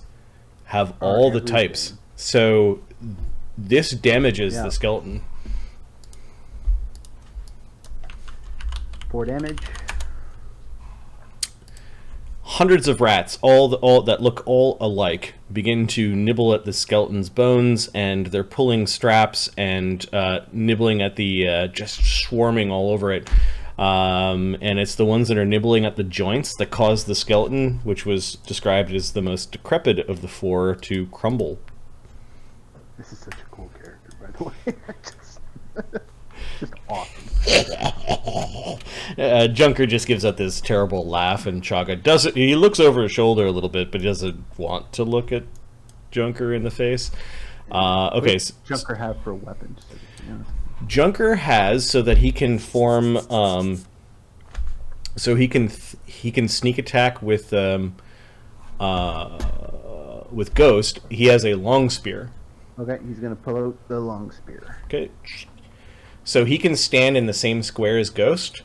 S1: have all the types. So this damages the skeleton.
S2: 4 damage.
S1: Hundreds of rats, all that look all alike, begin to nibble at the skeleton's bones, and they're pulling straps and nibbling at the just swarming all over it. And it's the ones that are nibbling at the joints that cause the skeleton, which was described as the most decrepit of the 4, to crumble.
S2: This is such a cool character, by the way. Just awesome.
S1: Junker just gives out this terrible laugh, and Chagga doesn't. He looks over his shoulder a little bit, but he doesn't want to look at Junker in the face. Okay.
S2: What does Junker have for a weapon? Just
S1: Junker has so that he can form. So he can sneak attack with Ghost. He has a long spear.
S2: Okay, he's gonna pull out the long spear.
S1: Okay. So he can stand in the same square as Ghost.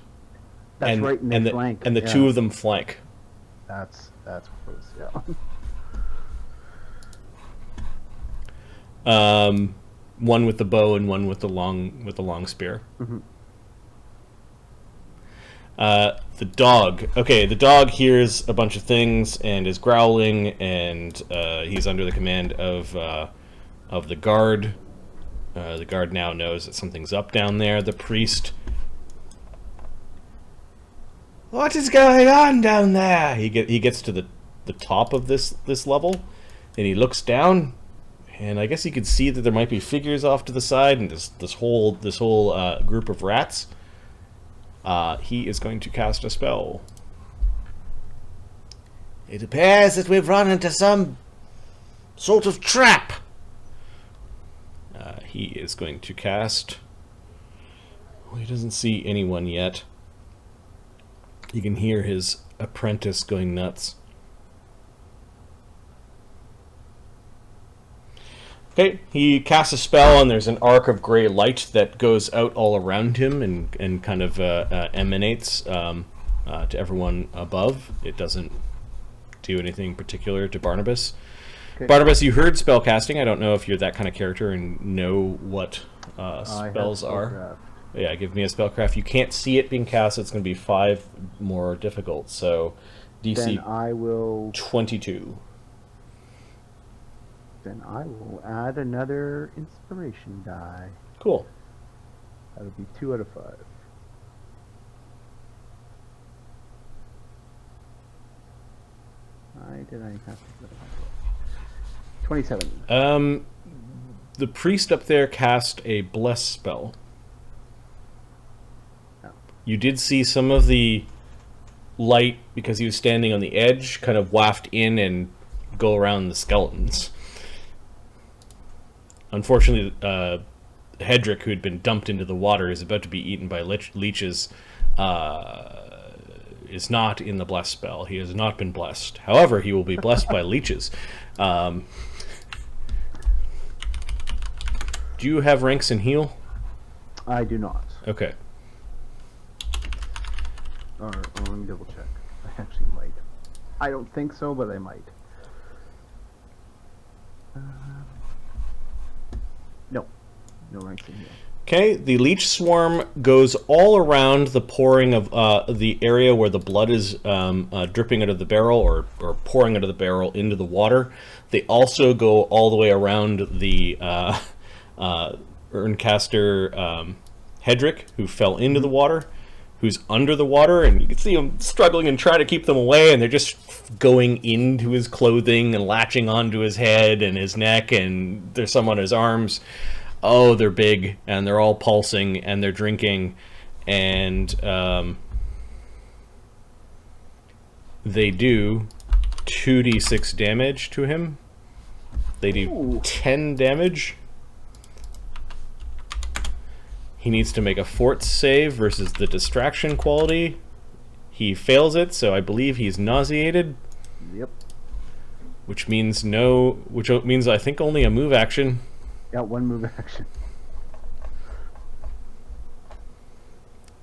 S2: That's right in the flank.
S1: And the 2 of them flank.
S2: That's close,
S1: yeah. One with the bow and one with the long spear.
S2: Mm-hmm.
S1: The dog. Okay, the dog hears a bunch of things and is growling, and he's under the command of the guard. The guard now knows that something's up down there. The priest. What is going on down there? He gets to the top of this level, and he looks down, and I guess he could see that there might be figures off to the side, and this whole group of rats. He is going to cast a spell. It appears that we've run into some sort of trap. He is going to cast... Well, he doesn't see anyone yet. You can hear his apprentice going nuts. Okay, he casts a spell, and there's an arc of gray light that goes out all around him and kind of emanates to everyone above. It doesn't do anything particular to Barnabas. Okay. Barnabas, you heard spell casting. I don't know if you're that kind of character and know what spells are. Yeah, give me a spellcraft. You can't see it being cast. It's going to be 5 more difficult. So DC
S2: then I will
S1: 22.
S2: Then I will add another inspiration die.
S1: Cool.
S2: That'll be 2 out of 5. Why did I have to 27.
S1: The priest up there cast a bless spell.
S2: Oh.
S1: You did see some of the light, because he was standing on the edge, kind of waft in and go around the skeletons. Unfortunately, Hedrick, who had been dumped into the water, is about to be eaten by leeches, is not in the bless spell. He has not been blessed. However, he will be blessed by leeches. Do you have ranks in heal?
S2: I do not.
S1: Okay.
S2: Let me double check. I actually might. I don't think so, but I might. No ranks in heal.
S1: Okay, the Leach Swarm goes all around the pouring of the area where the blood is dripping out of the barrel or pouring out of the barrel into the water. They also go all the way around the Urncaster Hedrick, who fell into the water, who's under the water, and you can see him struggling and trying to keep them away, and they're just going into his clothing and latching onto his head and his neck, and there's some on his arms. Oh, they're big, and they're all pulsing, and they're drinking, and they do 2d6 damage to him. They do 10 damage. He needs to make a fort save versus the distraction quality. He fails it, so I believe he's nauseated.
S2: Yep.
S1: Which means I think only a move action.
S2: Yeah, 1 move action.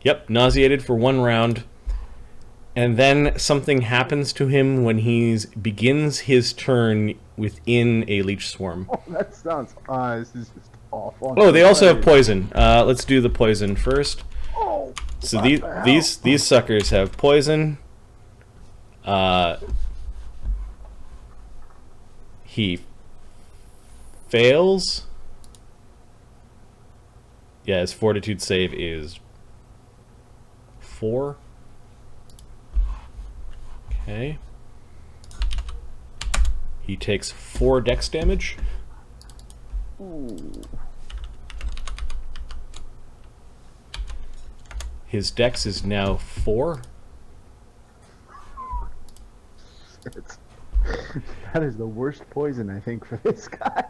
S1: Yep, nauseated for 1 round. And then something happens to him when he begins his turn within a Leech Swarm.
S2: Oh, that sounds... this is just awful.
S1: Oh, they also have poison. Let's do the poison first.
S2: Oh,
S1: so these suckers have poison. He fails. Yeah, his fortitude save is 4. Okay. He takes 4 dex damage.
S2: Ooh.
S1: His dex is now 4.
S2: That is the worst poison, I think, for this guy.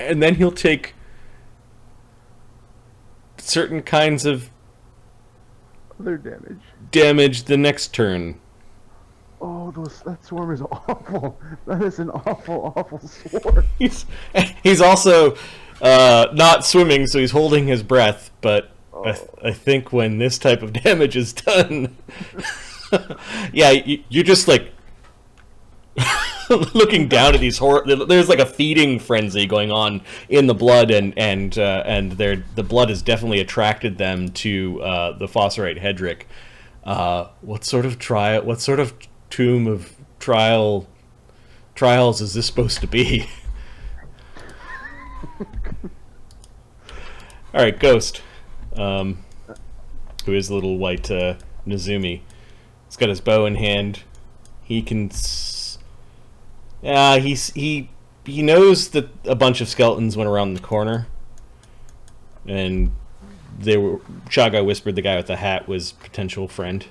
S1: And then he'll take certain kinds of
S2: other
S1: damage the next turn.
S2: Oh, that swarm is awful. That is an awful, awful swarm.
S1: He's also not swimming, so he's holding his breath, but I think when this type of damage is done, yeah, you're just like looking down at these there's like a feeding frenzy going on in the blood, and the blood has definitely attracted them to the Fosserite Hedrick. What sort of tomb of trials is this supposed to be? All right, Ghost, who is the little white Nezumi. He's got his bow in hand. He can. He knows that a bunch of skeletons went around the corner, and Chagga whispered the guy with the hat was potential friend.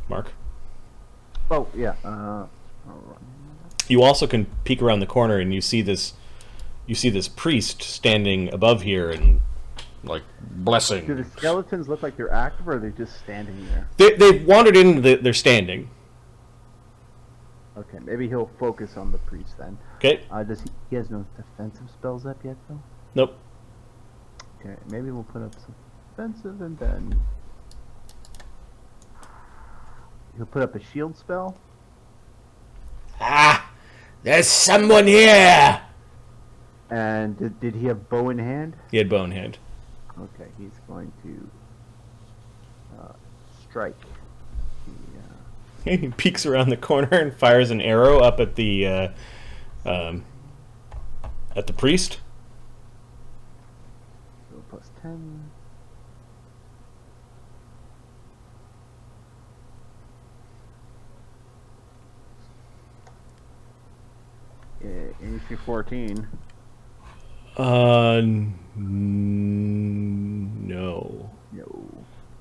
S1: Mark.
S2: Oh yeah.
S1: You also can peek around the corner, and you see this priest standing above here and like blessing.
S2: Do the skeletons look like they're active, or are they just standing there?
S1: They've wandered in. They're standing.
S2: Okay, maybe he'll focus on the priest then.
S1: Okay.
S2: Does he has no defensive spells up yet though?
S1: Nope.
S2: Okay, maybe we'll put up some defensive, and then he'll put up a shield spell.
S3: Ah, there's someone here.
S2: And did he have bow in hand?
S1: He had bow in hand.
S2: Okay, he's going to strike.
S1: He peeks around the corner and fires an arrow up at the priest.
S2: So plus 10. AC 14.
S1: No.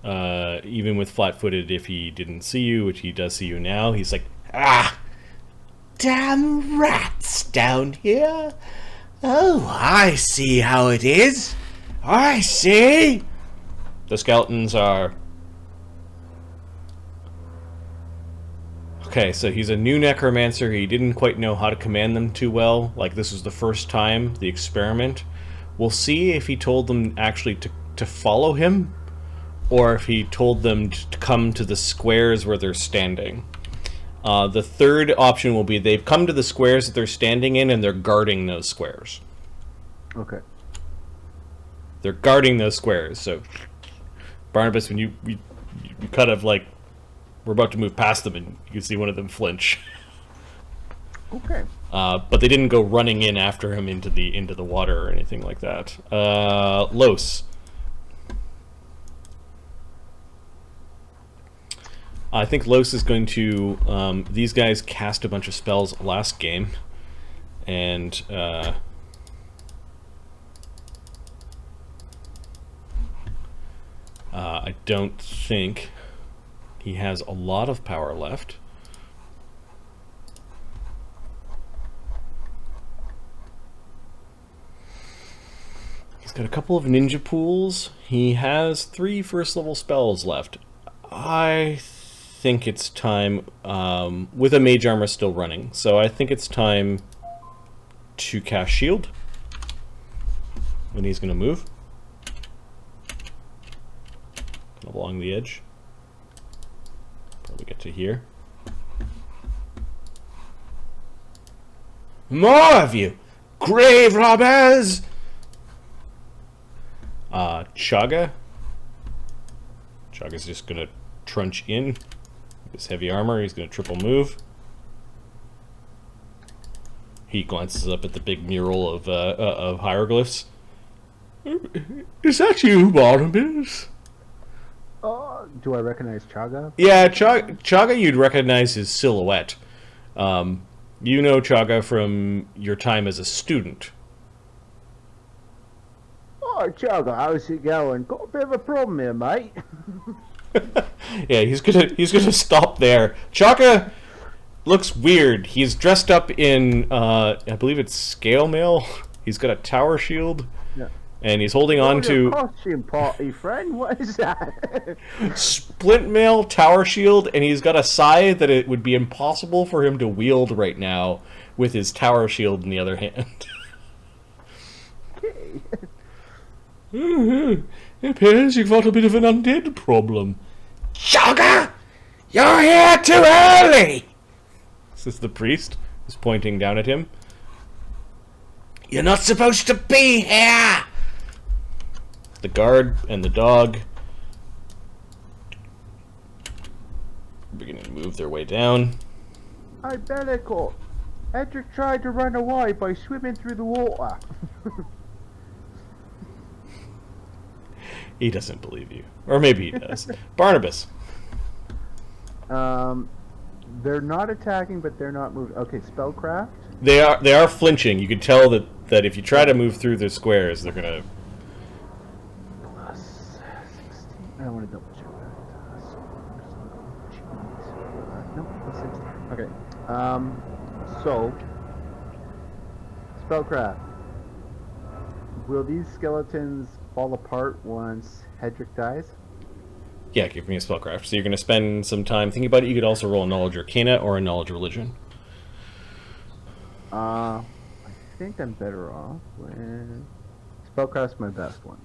S2: No.
S1: Even with flat-footed, if he didn't see you, which he does see you now, he's like, ah,
S3: Damn rats down here. Oh, I see how it is. I see.
S1: the skeletons are... Okay, so he's a new necromancer. He didn't quite know how to command them too well. Like, this was the first time, the experiment. We'll see if he told them actually to follow him, or if he told them to come to the squares where they're standing. The third option will be they've come to the squares that they're standing in, and they're guarding those squares.
S2: Okay.
S1: They're guarding those squares. So, Barnabus, when you kind of like... We're about to move past them, and you can see one of them flinch.
S2: Okay.
S1: But they didn't go running in after him into the water or anything like that. Lloes. I think Lloes is going to... these guys cast a bunch of spells last game, and... I don't think he has a lot of power left. He's got a couple of ninja pools. He has 3 first level spells left. I think it's time, with a mage armor still running, so I think it's time to cast shield. And he's going to move along the edge. Probably get to here.
S3: More of you, grave robbers!
S1: Chagga. Chagga's just gonna trunch in with his heavy armor. He's gonna triple move. He glances up at the big mural of hieroglyphs. Is that you, Barnabus?
S2: Do I recognize Chagga?
S1: Yeah, Chagga you'd recognize his silhouette. You know Chagga from your time as a student.
S2: Oh, Chagga, how's it going? Got a bit of a problem here, mate.
S1: Yeah, he's gonna stop there. Chagga looks weird. He's dressed up in I believe it's scale mail. He's got a tower shield.
S2: Yeah.
S1: And he's holding on to
S2: costume party, friend. What is that?
S1: splint mail, tower shield, and he's got a scythe that it would be impossible for him to wield right now with his tower shield in the other hand.
S2: Okay.
S1: It appears you've got a bit of an undead problem.
S3: Chagga, you're here too early.
S1: This is the priest who's pointing down at him.
S3: You're not supposed to be here!
S1: The guard and the dog beginning to move their way down.
S2: I medical. Edric tried to run away by swimming through the water.
S1: He doesn't believe you. Or maybe he does. Barnabas.
S2: They're not attacking, but they're not moving. Okay, spellcraft.
S1: They are flinching. You can tell that if you try to move through the squares, they're gonna.
S2: Plus 16. I want to double check that. No, plus 16. Okay. So spellcraft. Will these skeletons fall apart once Hedrick dies?
S1: Yeah, give me a spellcraft. So you're gonna spend some time thinking about it. You could also roll a knowledge arcana or a knowledge religion.
S2: I think I'm better off with spellcraft's my best one.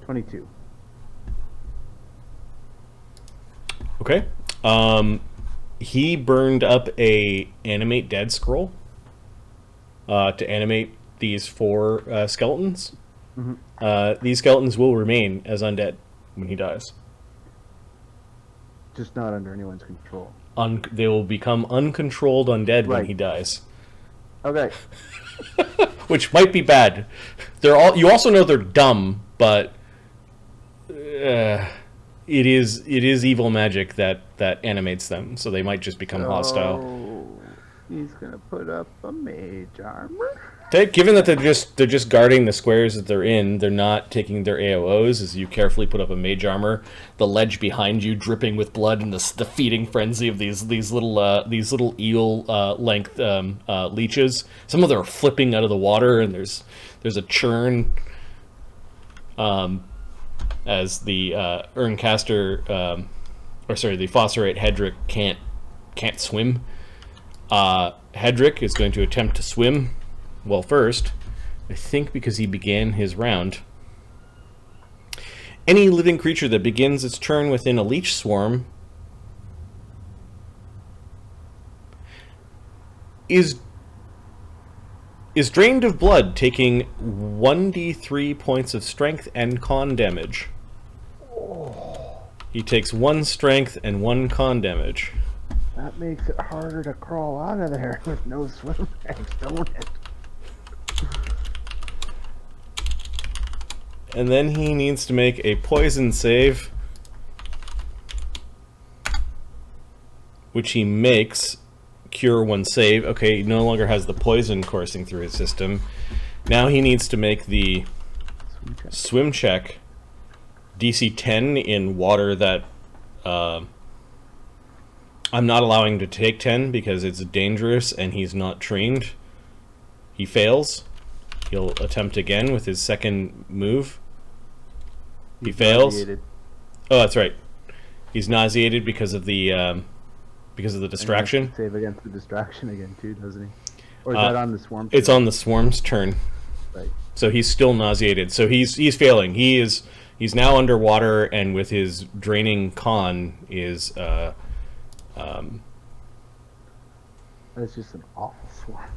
S2: 22.
S1: Okay. He burned up a animate dead scroll to animate these 4 skeletons.
S2: Mm-hmm.
S1: These skeletons will remain as undead when he dies.
S2: Just not under anyone's control.
S1: They will become uncontrolled undead when
S2: Right.
S1: he dies.
S2: Okay.
S1: Which might be bad. You also know they're dumb, but it is evil magic that animates them, so they might just become hostile.
S2: Oh, he's gonna put up a mage armor.
S1: Given that they're just guarding the squares that they're in, they're not taking their AOs as you carefully put up a mage armor. The ledge behind you dripping with blood and the feeding frenzy of these little eel length leeches. Some of them are flipping out of the water, and there's a churn. As the Urncaster, the Fosterate Hedrick can't swim. Hedrick is going to attempt to swim. Well, first, I think because he began his round. Any living creature that begins its turn within a Leach Swarm is drained of blood, taking 1d3 points of strength and con damage. He takes 1 strength and 1 con damage.
S2: That makes it harder to crawl out of there with no swim bags, don't it?
S1: And then he needs to make a poison save, which he makes. Cure 1 save. Okay, he no longer has the poison coursing through his system. Now he needs to make the swim check. DC 10 in water that I'm not allowing to take 10 because it's dangerous and he's not trained. He fails. He'll attempt again with his second move. He fails.
S2: Nauseated.
S1: Oh, that's right. He's nauseated because of the distraction.
S2: Save against the distraction again too, doesn't he? Or is that on the swarm?
S1: It's on the swarm's turn.
S2: Right.
S1: So he's still nauseated. So he's failing. He's now underwater, and with his draining con is
S2: That's just an awful swarm.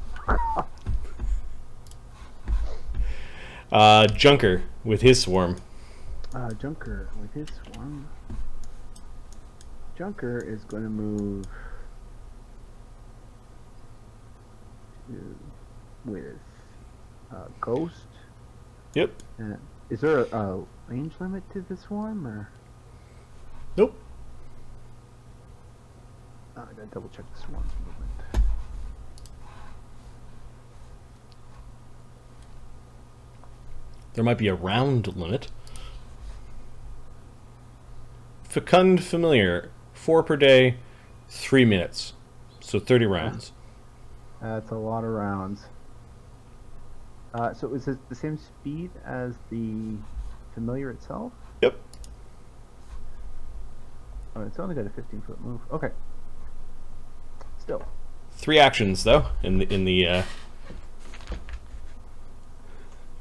S1: Junker with his swarm.
S2: Junker with his swarm. Junker is going to move with Ghost.
S1: Yep.
S2: Is there a range limit to the swarm, or?
S1: Nope.
S2: I gotta double check the swarm's movement.
S1: There might be a round limit. Fecund Familiar, 4 per day, 3 minutes. So 30 rounds.
S2: That's a lot of rounds. So is it the same speed as the familiar itself?
S1: Yep.
S2: Oh, it's only got a 15-foot move. Okay. Still.
S1: 3 actions though in the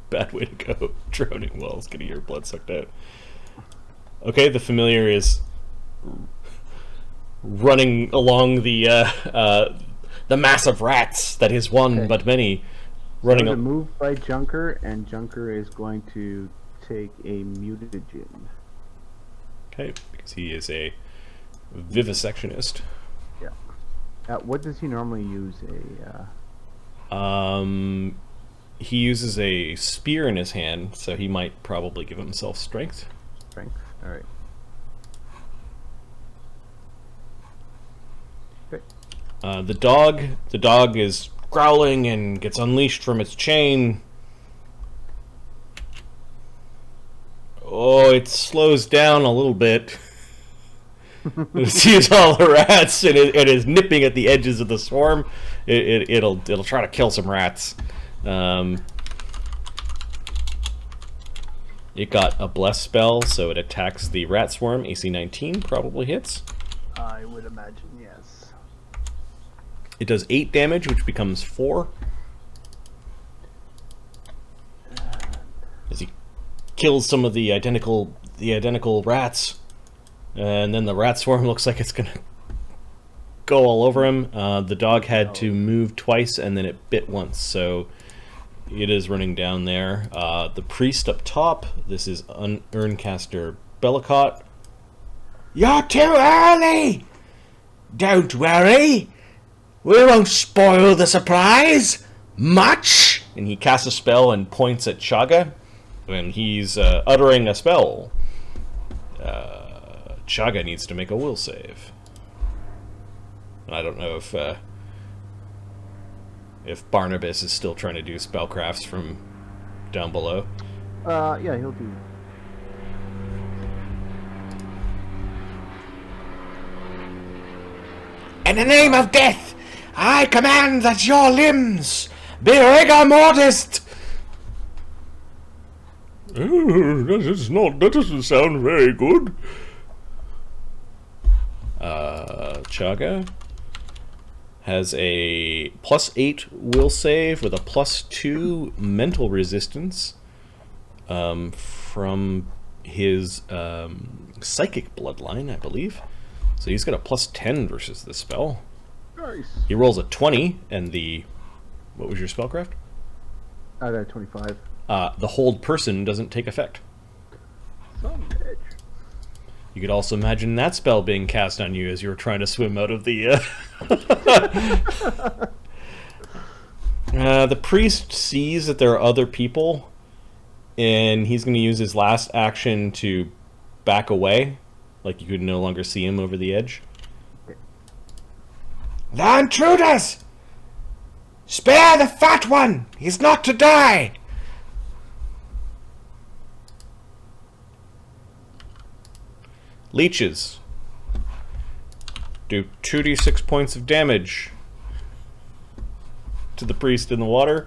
S1: bad way to go. Drowning wells, getting your blood sucked out. Okay, the familiar is running along the mass of rats that is one but many. Running
S2: a move by Junker, and Junker is going to take a mutagen.
S1: Okay, because he is a vivisectionist.
S2: Yeah. What does he normally use?
S1: He uses a spear in his hand, so he might probably give himself strength.
S2: Strength. All right. Okay.
S1: The dog is growling and gets unleashed from its chain. Oh, it slows down a little bit. It sees all the rats, and it is nipping at the edges of the swarm. It'll try to kill some rats. It got a bless spell, so it attacks the rat swarm. AC 19 probably hits.
S2: I would imagine, yes.
S1: It does 8 damage, which becomes 4. As he kills some of the identical rats, and then the rat swarm looks like it's gonna go all over him. The dog had to move twice, and then it bit once, so it is running down there. The priest up top. This is Urncaster Bellicott.
S3: You're too early! Don't worry. We won't spoil the surprise much.
S1: And he casts a spell and points at Chagga, and he's uttering a spell. Chagga needs to make a will save. I don't know if Barnabus is still trying to do spellcrafts from down below.
S2: Yeah, he'll do.
S3: In the name of death, I command that your limbs be rigor mortis.
S1: That doesn't sound very good. Chagga has a +8 will save with a +2 mental resistance from his psychic bloodline, I believe. So he's got a +10 versus the spell.
S2: Nice.
S1: He rolls a 20, and what was your spellcraft?
S2: I got 25.
S1: The hold person doesn't take effect.
S2: Some bitch.
S1: You could also imagine that spell being cast on you as you were trying to swim out of the... The priest sees that there are other people, and he's going to use his last action to back away. Like you could no longer see him over the edge.
S3: The intruders! Spare the fat one! He's not to die!
S1: Leeches do 2d6 points of damage to the priest in the water.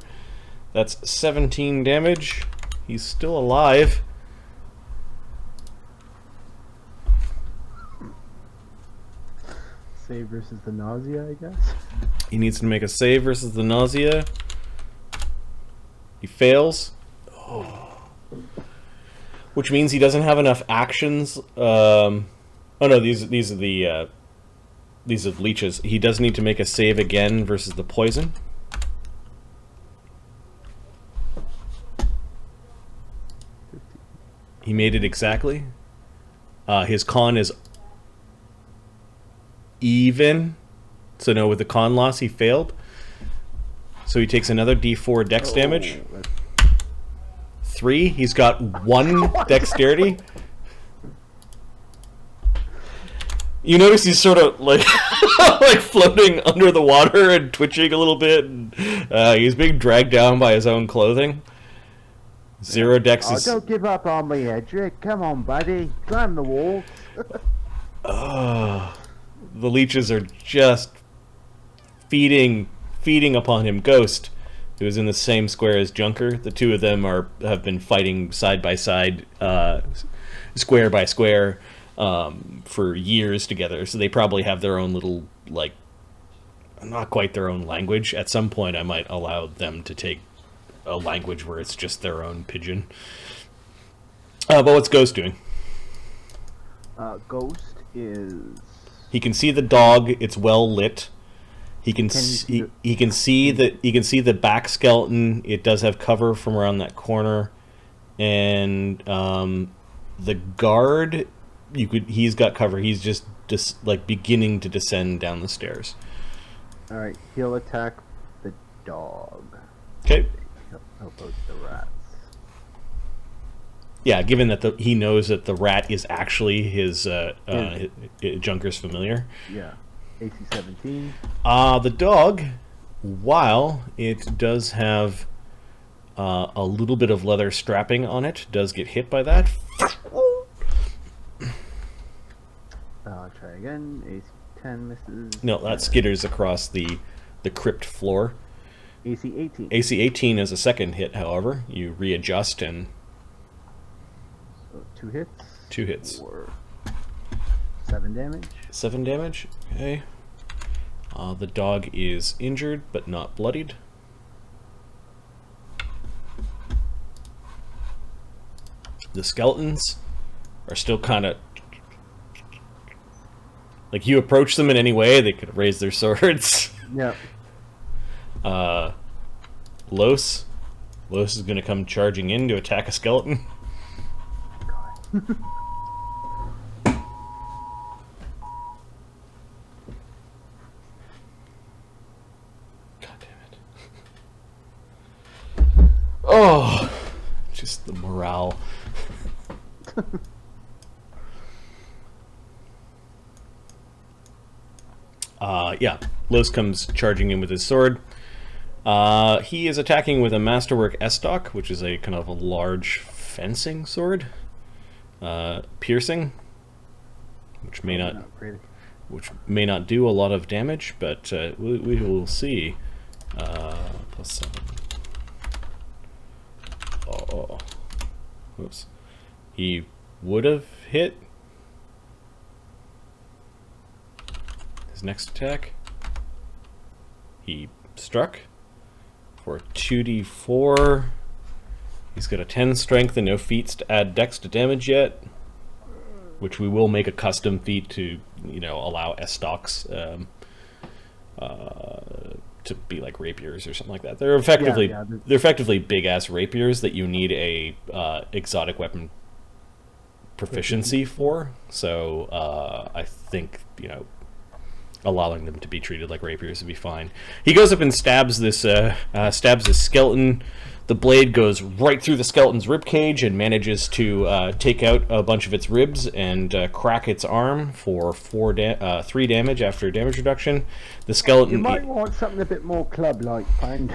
S1: That's 17 damage. He's still alive.
S2: Save versus the nausea, I guess.
S1: He needs to make a save versus the nausea. He fails. Oh. Which means he doesn't have enough actions. Oh no, these are the leeches. He does need to make a save again versus the poison. He made it exactly. His con is even. So no, with the con loss, he failed. So he takes another d4 dex damage. 3. He's got 1 dexterity. You notice he's sort of like like floating under the water and twitching a little bit. And, he's being dragged down by his own clothing. 0 dex is...
S2: don't give up on me, Edric. Come on, buddy. Climb the walls.
S1: The leeches are just feeding upon him. Ghost, who is in the same square as Junker. The two of them have been fighting side by side, square by square, for years together. So they probably have their own little, like, not quite their own language. At some point, I might allow them to take a language where it's just their own pidgin. But what's Ghost doing?
S2: Ghost is
S1: He can see the dog. It's well lit. He can he can see the back skeleton. It does have cover from around that corner, and the guard, he's got cover. He's just like beginning to descend down the stairs.
S2: All right, he'll attack the dog.
S1: Okay.
S2: How about the rats?
S1: Yeah, given that he knows that the rat is actually his Junker's familiar.
S2: Yeah. AC 17.
S1: The dog, while it does have a little bit of leather strapping on it, does get hit by that.
S2: I'll try again. AC 10 misses.
S1: No, that skitters across the crypt floor.
S2: AC 18.
S1: AC 18 is a second hit, however. You readjust and...
S2: So 2 hits.
S1: 2 hits.
S2: For 7 damage.
S1: 7 damage, okay. The dog is injured, but not bloodied. The skeletons are still kind of... Like, you approach them in any way, they could raise their swords.
S2: Yep.
S1: Lloes is going to come charging in to attack a skeleton.
S2: God.
S1: God damn it. Oh, just the morale. Yeah, Lloes comes charging in with his sword. He is attacking with a masterwork S-stock, which is a kind of a large fencing sword. Piercing, which may not do a lot of damage, but we will see. +7. Oh, whoops. He would have hit. His next attack, he struck for 2d4. He's got a 10 strength and no feats to add dex to damage yet, which we will make a custom feat to, allow S-stocks to be like rapiers or something like that. They're effectively big ass rapiers that you need a exotic weapon proficiency for. So I think allowing them to be treated like rapiers would be fine. He goes up and stabs this skeleton. The blade goes right through the skeleton's rib cage and manages to take out a bunch of its ribs and crack its arm for 3 damage after damage reduction. The skeleton...
S2: You might want something a bit more club-like, find.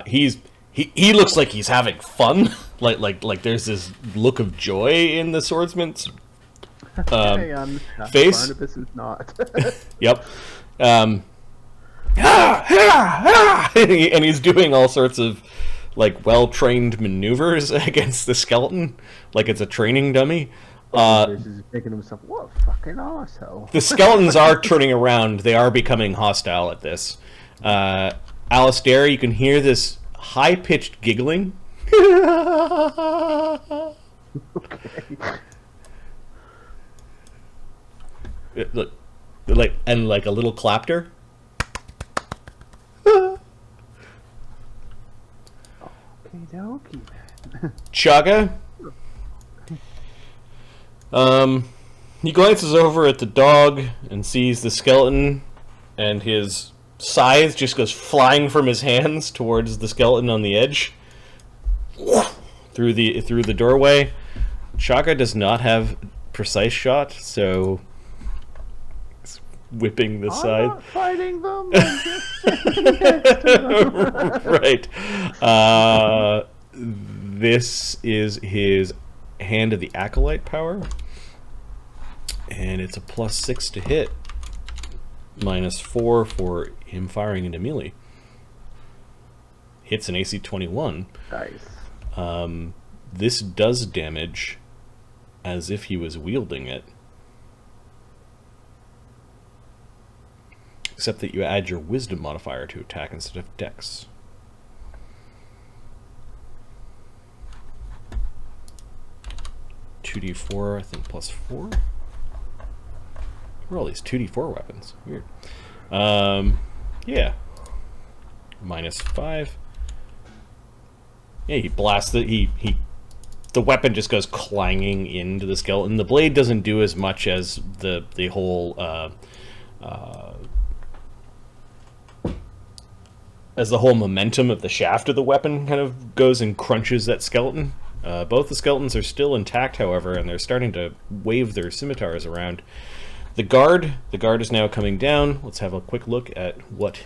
S1: He looks like he's having fun. like there's this look of joy in the swordsman's face.
S2: Barnabus is not.
S1: Yep. And he's doing all sorts of well-trained maneuvers against the skeleton, like it's a training dummy.
S2: He's thinking to himself, "What a fucking arsehole."
S1: The skeletons are turning around. They are becoming hostile at this. Alistair, you can hear this high-pitched giggling.
S2: Okay.
S1: Look, like a little clapter.
S2: Okey-dokey, man.
S1: Chagga. He glances over at the dog and sees the skeleton, and his scythe just goes flying from his hands towards the skeleton on the edge, through the doorway. Chagga does not have precise shot, so it's whipping the scythe.
S2: I'm not fighting them. I'm just sitting next to them.
S1: Right. This is his Hand of the Acolyte power, and it's a +6 to hit, -4 for him firing into melee. Hits an AC 21.
S2: Nice.
S1: This does damage as if he was wielding it, except that you add your wisdom modifier to attack instead of dex. 2d4, I think, plus 4. Where are all these 2d4 weapons? Weird. Yeah. -5. Yeah, he blasts it. The weapon just goes clanging into the skeleton. The blade doesn't do as much as the whole momentum of the shaft of the weapon kind of goes and crunches that skeleton. Both the skeletons are still intact, however, and they're starting to wave their scimitars around. The guard is now coming down. Let's have a quick look at what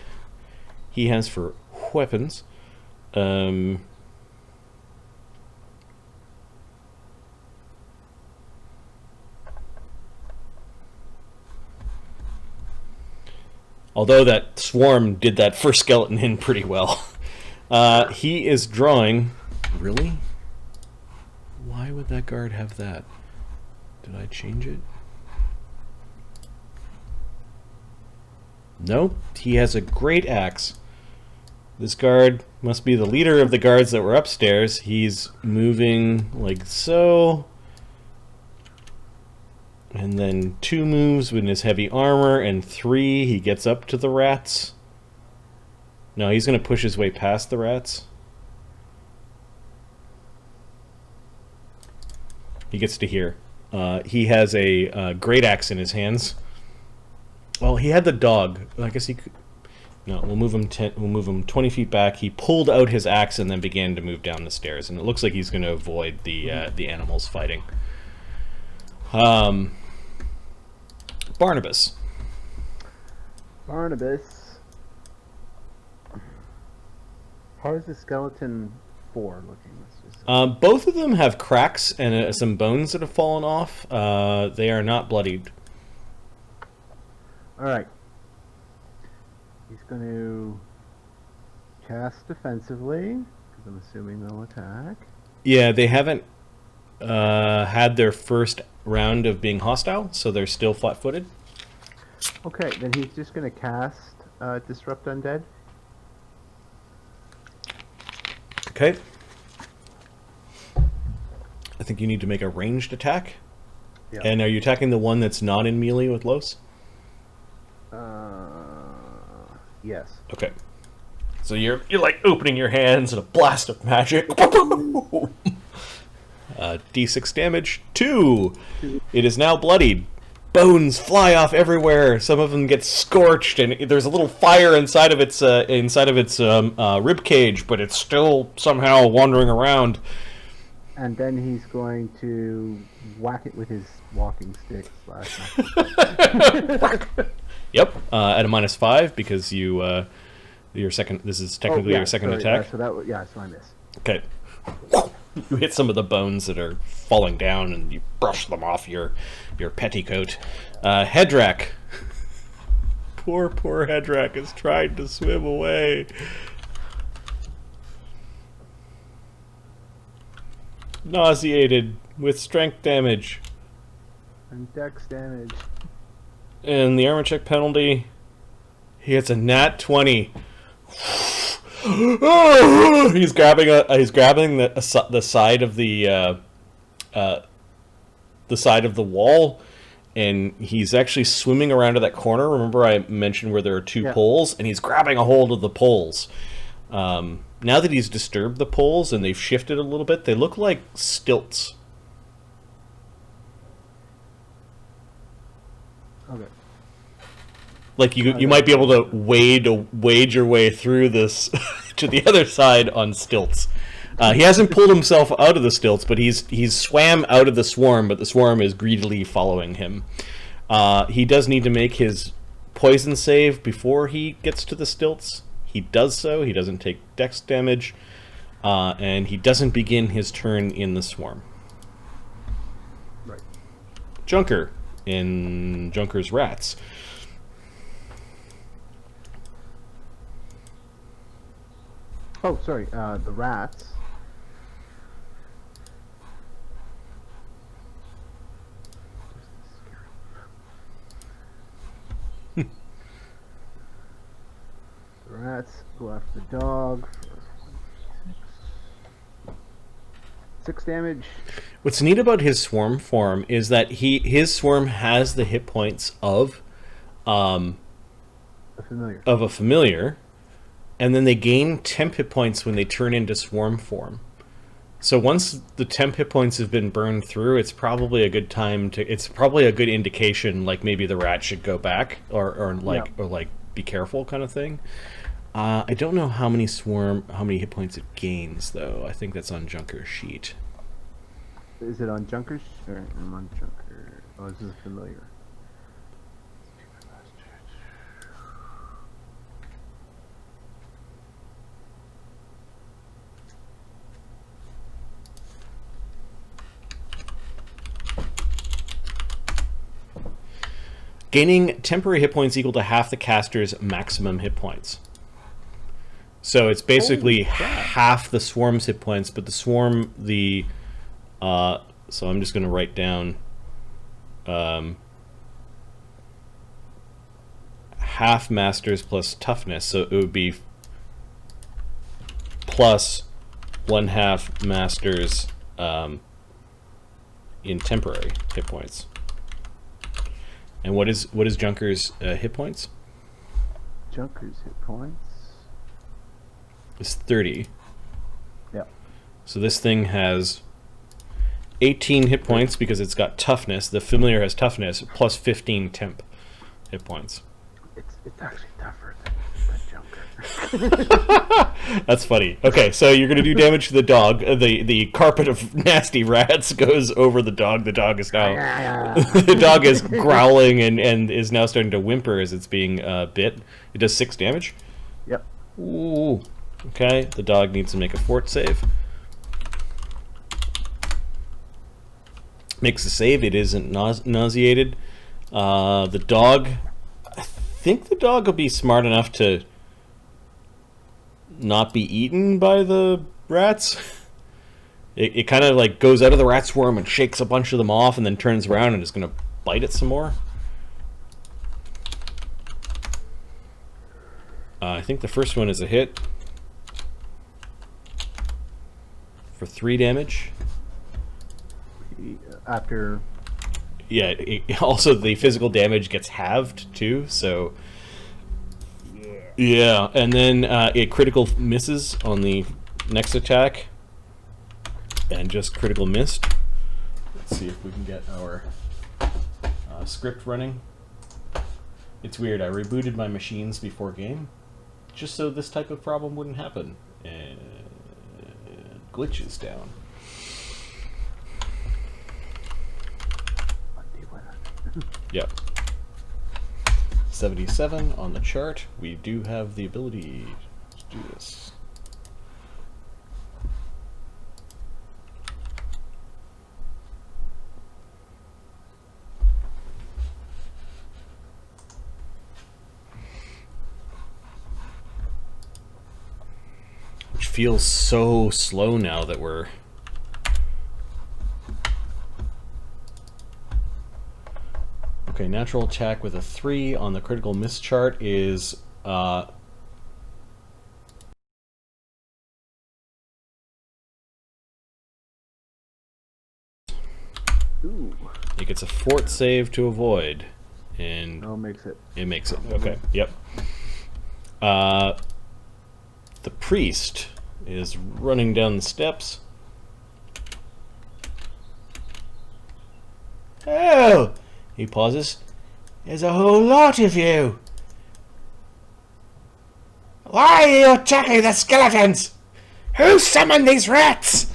S1: he has for weapons. Although that swarm did that first skeleton in pretty well. He is drawing... Really? Why would that guard have that? Did I change it? Nope. He has a great axe. This guard must be the leader of the guards that were upstairs. He's moving like so. And then 2 moves with his heavy armor, and 3, he gets up to the rats. No, he's going to push his way past the rats. He gets to here. He has a great axe in his hands. Well, he had the dog. I guess he could... No, we'll move him 20 feet back. He pulled out his axe and then began to move down the stairs. And it looks like he's going to avoid the animals fighting. Barnabus.
S2: Barnabus. How is the skeleton 4 looking?
S1: Both of them have cracks and some bones that have fallen off. They are not bloodied.
S2: Alright. He's going to cast defensively, because I'm assuming they'll attack.
S1: Yeah, they haven't had their first round of being hostile, so they're still flat-footed.
S2: Okay, then he's just going to cast Disrupt Undead.
S1: Okay. I think you need to make a ranged attack.
S2: Yeah.
S1: And are you attacking the one that's not in melee with Lloes?
S2: Yes.
S1: Okay. So you're like opening your hands and a blast of magic. D6 damage, 2. It is now bloodied. Bones fly off everywhere. Some of them get scorched, and there's a little fire inside of its rib cage, but it's still somehow wandering around.
S2: And then he's going to whack it with his walking stick.
S1: Yep, at a -5 because your second. This is technically your second attack.
S2: So I miss.
S1: Okay. You hit some of the bones that are falling down, and you brush them off your petticoat. Hedrak. Poor Hedrak is trying to swim away. Nauseated with strength damage.
S2: And dex damage.
S1: And the armor check penalty, he gets a nat 20. He's grabbing the side of the side of the wall, and he's actually swimming around to that corner. Remember I mentioned where there are 2 poles, and he's grabbing a hold of the poles. Now that he's disturbed the poles and they've shifted a little bit, they look like stilts.
S2: Okay.
S1: Like you might be able to wade your way through this to the other side on stilts. He hasn't pulled himself out of the stilts, but he's swam out of the swarm, but the swarm is greedily following him. He does need to make his poison save before he gets to the stilts. He does so. He doesn't take dex damage, and he doesn't begin his turn in the swarm.
S2: Right.
S1: Junker in Junker's Rats.
S2: Oh, sorry. The rats. The rats go after the dog. 6 damage.
S1: What's neat about his swarm form is that his swarm has the hit points of
S2: A familiar.
S1: a familiar, and then they gain temp hit points when they turn into swarm form. So once the temp hit points have been burned through, it's probably a good time to. It's probably a good indication, like maybe the rat should go back, or be careful, kind of thing. I don't know how many hit points it gains, though. I think that's on Junker's sheet.
S2: Is it on Junkers? Or I'm on Junker. Oh, this is familiar.
S1: Gaining temporary hit points equal to half the caster's maximum hit points. So it's basically half the swarm's hit points, but the swarm, so I'm just going to write down half masters plus toughness, so it would be plus 1/2 masters in temporary hit points. And what is Junker's hit points?
S2: Junker's hit points?
S1: It's 30.
S2: Yeah.
S1: So this thing has 18 hit points because it's got toughness. The familiar has toughness plus 15 temp hit points.
S2: It's actually tougher than Junker.
S1: That's funny. Okay, so you're going to do damage to the dog. The carpet of nasty rats goes over the dog. The dog is now the dog is growling and is now starting to whimper as it's being bit. It does 6 damage.
S2: Yep.
S1: Ooh. Okay, the dog needs to make a fort save. Makes a save. It isn't nauseated. The dog, I think the dog will be smart enough to not be eaten by the rats. It kind of like goes out of the rat swarm and shakes a bunch of them off and then turns around and is going to bite it some more. I think the first one is a hit for 3 damage.
S2: After...
S1: Yeah, also the physical damage gets halved too, so... Yeah, and then it critical misses on the next attack. And just critical missed. Let's see if we can get our script running. It's weird, I rebooted my machines before game, just so this type of problem wouldn't happen. And glitches down. Yep. 77 on the chart. We do have the ability to do this. Which feels so slow now that we're... Okay, natural attack with a 3 on the critical miss chart is
S2: Ooh.
S1: it gets a fort save to avoid, and
S2: Oh, makes it.
S1: it makes it. Okay, yep. The priest is running down the steps. Oh! He pauses. There's a whole lot of you. Why are you attacking the skeletons? Who summoned these rats?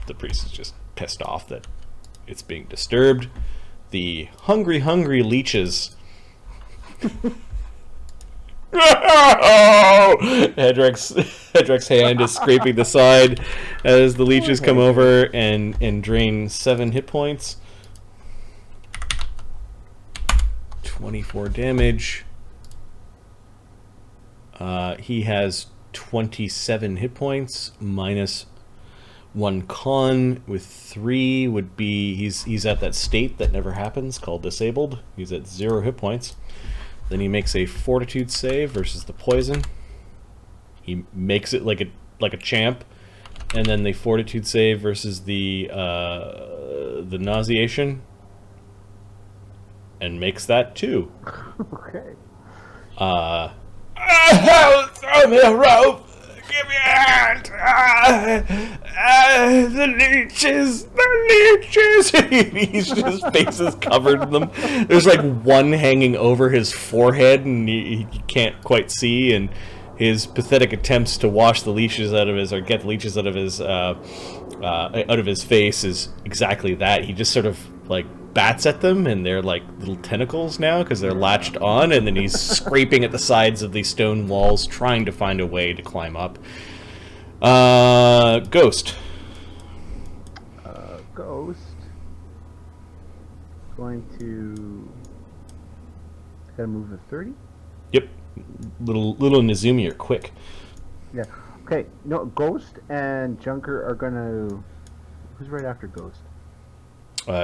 S1: The priest is just pissed off that it's being disturbed. The hungry leeches. Hedrick's hand is scraping the side as the leeches come over and drain 7 hit points. 24 damage. He has 27 hit points, minus 1 con, with 3 would be, he's at that state that never happens called disabled. He's at 0 hit points. Then he makes a fortitude save versus the poison. He makes it like a champ and then the fortitude save versus the nauseation, and makes that 2.
S2: Okay.
S1: Throw me a rope! Give me a hand! The leeches! His face is covered in them. There's like one hanging over his forehead, and he can't quite see, and his pathetic attempts to wash the leeches out of his, or get the leeches out of his face is exactly that. He just sort of like bats at them, and they're like little tentacles now because they're latched on, and then he's scraping at the sides of these stone walls trying to find a way to climb up. Ghost.
S2: Ghost. Going to... Gotta move to 30?
S1: Yep. Little Nizumi are quick.
S2: Yeah. Okay, no, Ghost and Junker are gonna... Who's right after Ghost?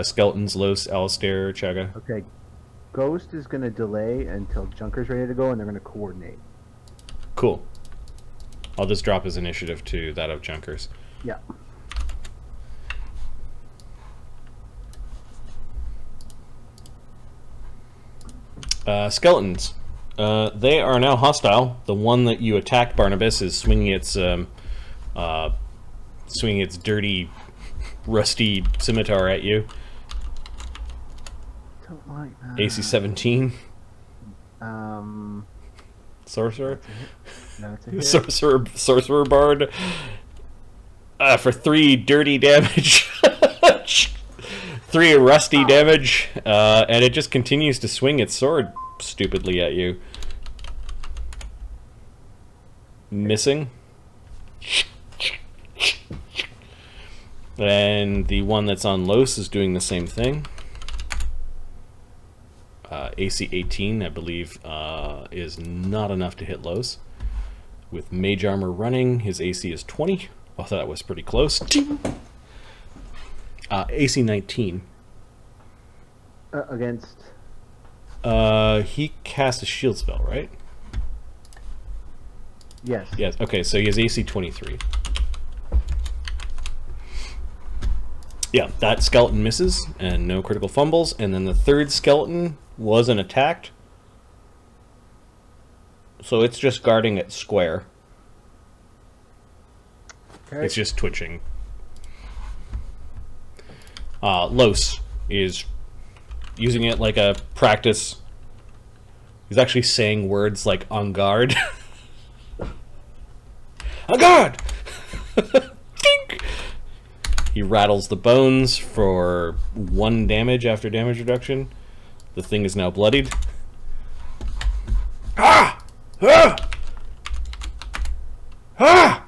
S1: Skeletons, Los, Alistair, Chagga.
S2: Okay. Ghost is gonna delay until Junker's ready to go, and they're gonna coordinate.
S1: Cool. I'll just drop his initiative to that of Junker's.
S2: Yeah.
S1: Skeletons. They are now hostile. The one that you attacked, Barnabus, is swinging its dirty, rusty scimitar at you.
S2: Don't like that.
S1: AC 17. Sorcerer.
S2: That's a hit.
S1: Sorcerer bard. For 3 dirty damage. 3 rusty damage, and it just continues to swing its sword stupidly at you. Missing. And the one that's on Los is doing the same thing. AC 18, I believe, is not enough to hit Los. With mage armor running, his AC is 20. I thought that was pretty close. AC 19.
S2: Against?
S1: He cast a shield spell, right?
S2: Yes.
S1: Yes. Okay, so he has AC 23. Yeah, that skeleton misses, and no critical fumbles. And then the third skeleton wasn't attacked. So it's just guarding it square.
S2: Okay.
S1: It's just twitching. Los is using it like a practice. He's actually saying words like "en garde." En garde! Tink! He rattles the bones for 1 damage after damage reduction. The thing is now bloodied. Ah! Ah! Ah!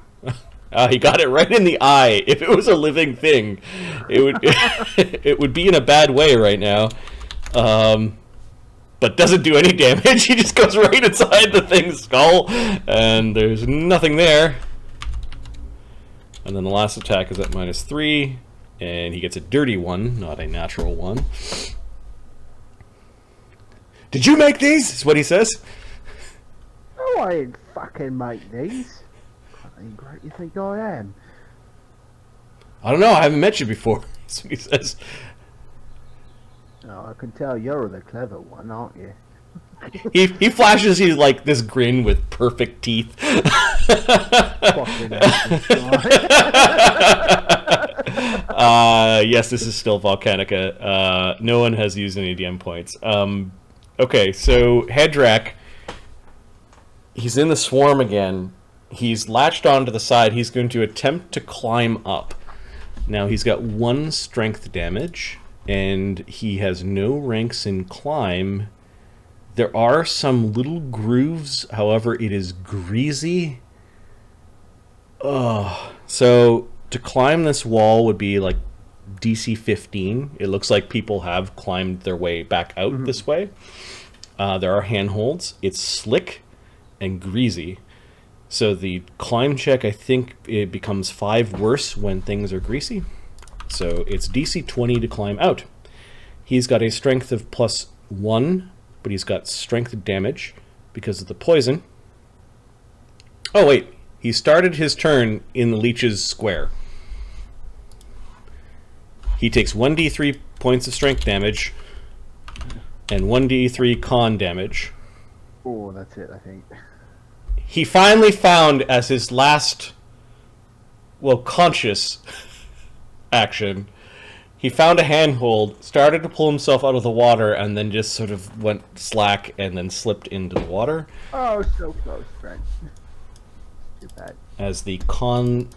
S1: He got it right in the eye. If it was a living thing, it would it would be in a bad way right now. But doesn't do any damage. He just goes right inside the thing's skull, and there's nothing there. And then the last attack is at -3, and he gets a dirty 1, not a natural 1. Did you make these? Is what he says.
S2: Oh, I ain't fucking make these. What ain't great you think I am?
S1: I don't know. I haven't met you before. That's what he says.
S2: Oh, I can tell you're the clever one, aren't you?
S1: He flashes you like this grin with perfect teeth.
S2: Fucking
S1: Yes, this is still Volcanica. No one has used any DM points. Okay, so Hedrak, he's in the swarm again. He's latched onto the side. He's going to attempt to climb up. Now he's got 1 strength damage, and he has no ranks in climb. There are some little grooves, however, it is greasy. So to climb this wall would be like DC 15. It looks like people have climbed their way back out this way. There are handholds. It's slick and greasy. So the climb check, I think it becomes 5 worse when things are greasy. So it's DC 20 to climb out. He's got a strength of +1, but he's got strength damage because of the poison. Oh wait, He started his turn in the Leech's square. He takes 1d3 points of strength damage and 1d3 con damage.
S2: Oh, that's it, I think.
S1: He finally found, as his last, conscious action, he found a handhold, started to pull himself out of the water, and then just sort of went slack and then slipped into the water.
S2: Oh, so close, friend. Too bad.
S1: As the con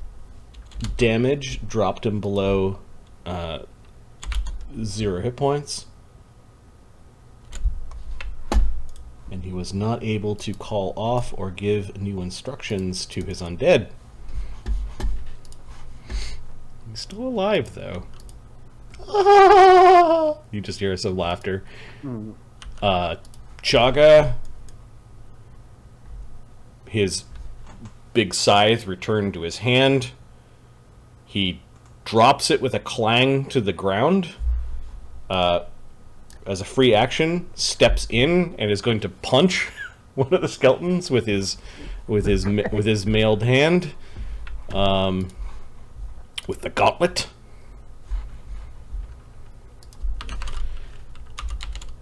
S1: damage dropped him below 0 hit points. And he was not able to call off or give new instructions to his undead. He's still alive, though. You just hear some laughter. Chagga, his big scythe returned to his hand. He drops it with a clang to the ground. As a free action, steps in and is going to punch one of the skeletons with his mailed hand, with the gauntlet.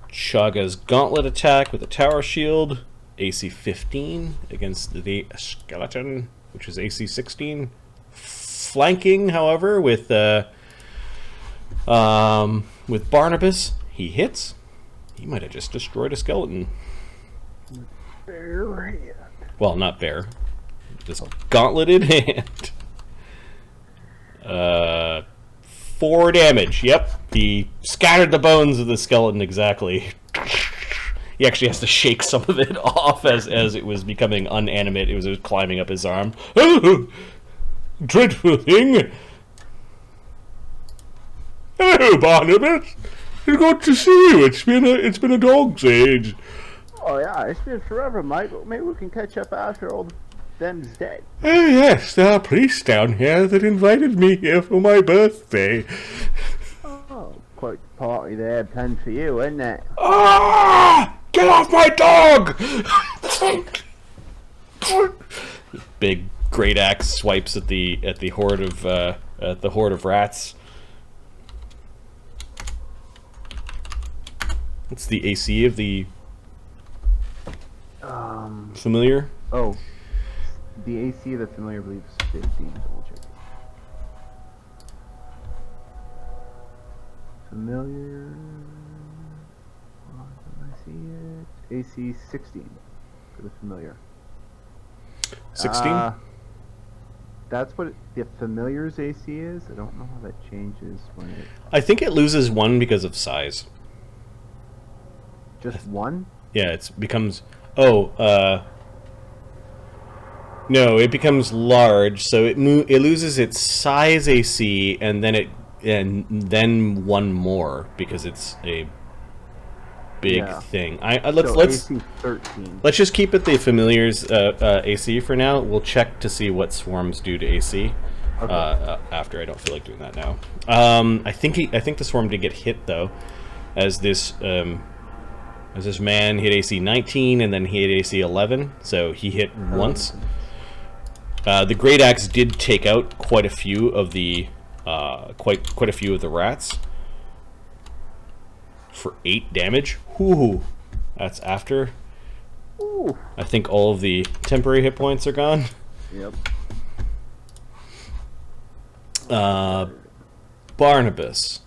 S1: Chagga's gauntlet attack with a tower shield, AC 15 against the skeleton, which is AC 16. Flanking, however, with Barnabus, he hits. He might have just destroyed a skeleton.
S2: Bare hand.
S1: Well, not bare. Just gauntleted hand. 4 damage. Yep. He scattered the bones of the skeleton exactly. He actually has to shake some of it off as it was becoming unanimate. It was climbing up his arm. Oh, dreadful thing. Hello, Barnabus. It's good to see you. It's been a dog's age.
S2: Oh yeah, it's been forever, mate. But maybe we can catch up after all them's dead.
S1: Oh yes, there are priests down here that invited me here for my birthday.
S2: Oh, quite the party they had planned for you, isn't it?
S1: Ah! Get off my dog! Big great axe swipes at the horde of rats. What's the AC of the familiar?
S2: Oh, the AC of the familiar, I believe, is 15. Double check. Familiar. I see it. AC 16 for the familiar.
S1: 16?
S2: That's what the familiar's AC is. I don't know how that changes when it.
S1: I think it loses 1 because of size.
S2: Just 1?
S1: Yeah, it becomes... no, it becomes large, so it loses its size AC, and then 1 more because it's a big thing. Let's
S2: AC 13.
S1: Let's just keep it the familiar's AC for now. We'll check to see what swarms do to AC after. I don't feel like doing that now. I think the swarm did get hit though, as this man hit AC 19 and then he hit AC 11, so he hit once. The great axe did take out quite a few of the quite a few of the rats for 8 damage. Whoo! That's after.
S2: Ooh.
S1: I think all of the temporary hit points are gone.
S2: Yep.
S1: Barnabus.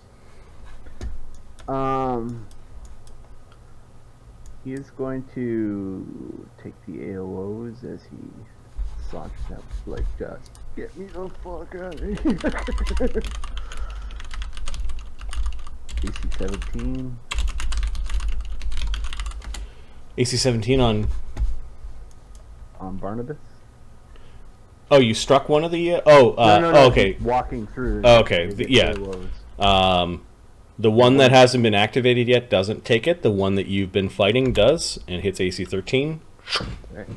S2: He is going to take the AOs as he saunters out, like, just get me the fuck out of here. AC 17.
S1: AC 17 on
S2: Barnabus.
S1: Oh, you struck one of the...
S2: No,
S1: oh, okay.
S2: Walking through.
S1: Oh, okay, yeah. The one that hasn't been activated yet doesn't take it. The one that you've been fighting does, and hits AC 13.
S2: Right.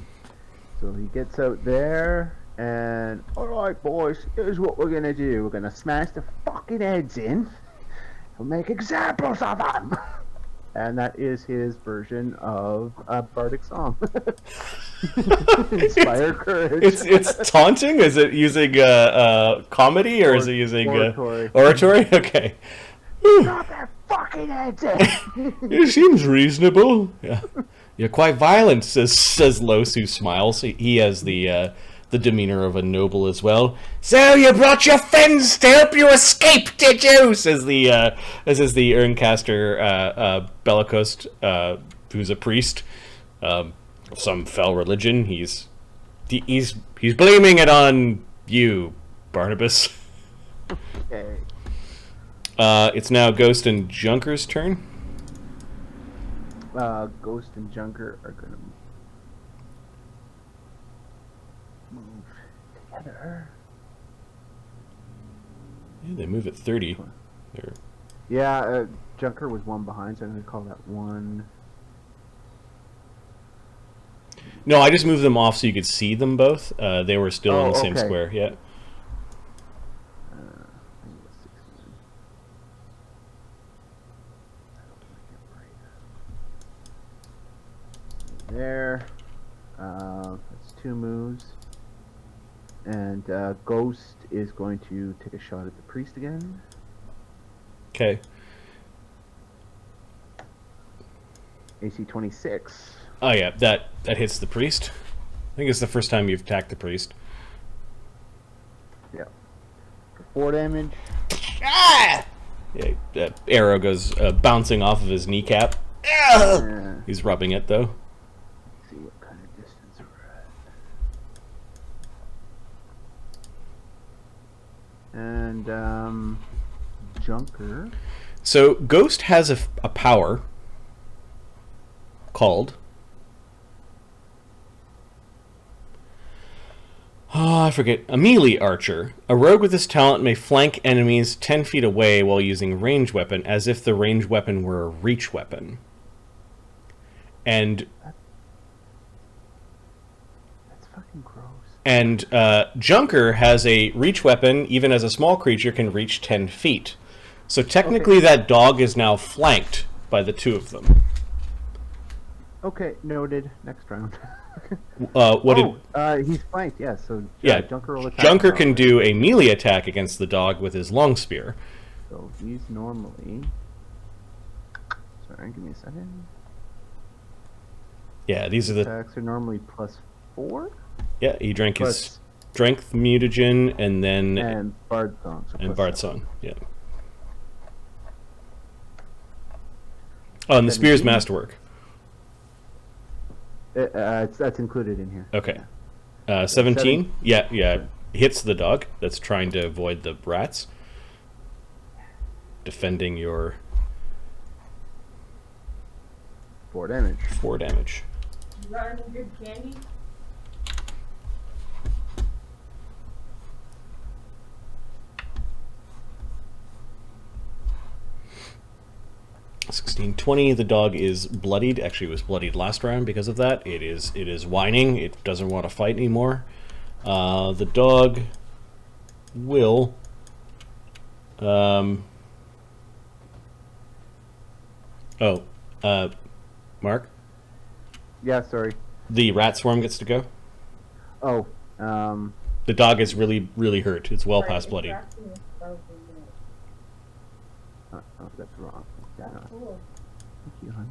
S2: So he gets out there, and... Alright, boys, here's what we're gonna do. We're gonna smash the fucking heads in, and make examples of them. And that is his version of a bardic song. Inspire courage.
S1: It's taunting? Is it using comedy, or is it using
S2: oratory?
S1: Oratory? Okay.
S2: Drop their fucking heads in.
S1: It seems reasonable. Yeah. You're quite violent, says Lloes, who smiles. He has the demeanor of a noble as well. So you brought your friends to help you escape, did you? Says the Urncaster bellicose, who's a priest of some fell religion. He's blaming it on you, Barnabus.
S2: Okay.
S1: It's now Ghost and Junker's turn.
S2: Ghost and Junker are gonna move together.
S1: Yeah, they move at 30.
S2: Yeah, Junker was one behind, so I'm gonna call that one.
S1: No, I just moved them off so you could see them both. They were still in the same
S2: okay.
S1: square. Yeah.
S2: There. That's 2 moves. And Ghost is going to take a shot at the priest again.
S1: Okay.
S2: AC 26.
S1: Oh yeah, that hits the priest. I think it's the first time you've attacked the priest.
S2: Yeah. For 4 damage.
S1: Ah! Yeah, that arrow goes bouncing off of his kneecap. He's rubbing it though.
S2: See what kind of distance we're at. And Junker.
S1: So Ghost has a power called... Oh, I forget. A melee archer. A rogue with this talent may flank enemies 10 feet away while using a ranged weapon, as if the ranged weapon were a reach weapon. And...
S2: That's fucking gross.
S1: And Junker has a reach weapon, even as a small creature can reach 10 feet. So technically that dog is now flanked by the 2 of them.
S2: Okay, noted. Next round.
S1: He's
S2: flanked, yeah, so
S1: yeah,
S2: Junker will attack.
S1: Junker can do a melee attack against the dog with his long spear.
S2: So he's normally... Sorry, give me a second.
S1: Yeah, these are the...
S2: Attacks are normally +4?
S1: Yeah, he drank his
S2: Plus-
S1: strength mutagen and then...
S2: And Bard Song. So
S1: and
S2: +7.
S1: Bard Song, yeah. Oh, and the spear's
S2: 17?
S1: masterwork.
S2: That's included in here.
S1: Okay. 17? Yeah. Hits the dog that's trying to avoid the rats. Defending your...
S2: 4 damage.
S1: 4 damage.
S4: You got any good candy?
S1: $16.20. The dog is bloodied. Actually, it was bloodied last round because of that. It is whining. It doesn't want to fight anymore. The dog will... Mark?
S2: Yeah, sorry.
S1: The rat swarm gets to go.
S2: Oh,
S1: The dog is really, really hurt. It's well past bloody.
S2: oh, that's wrong. Yeah.
S4: Cool.
S2: Thank you, hon.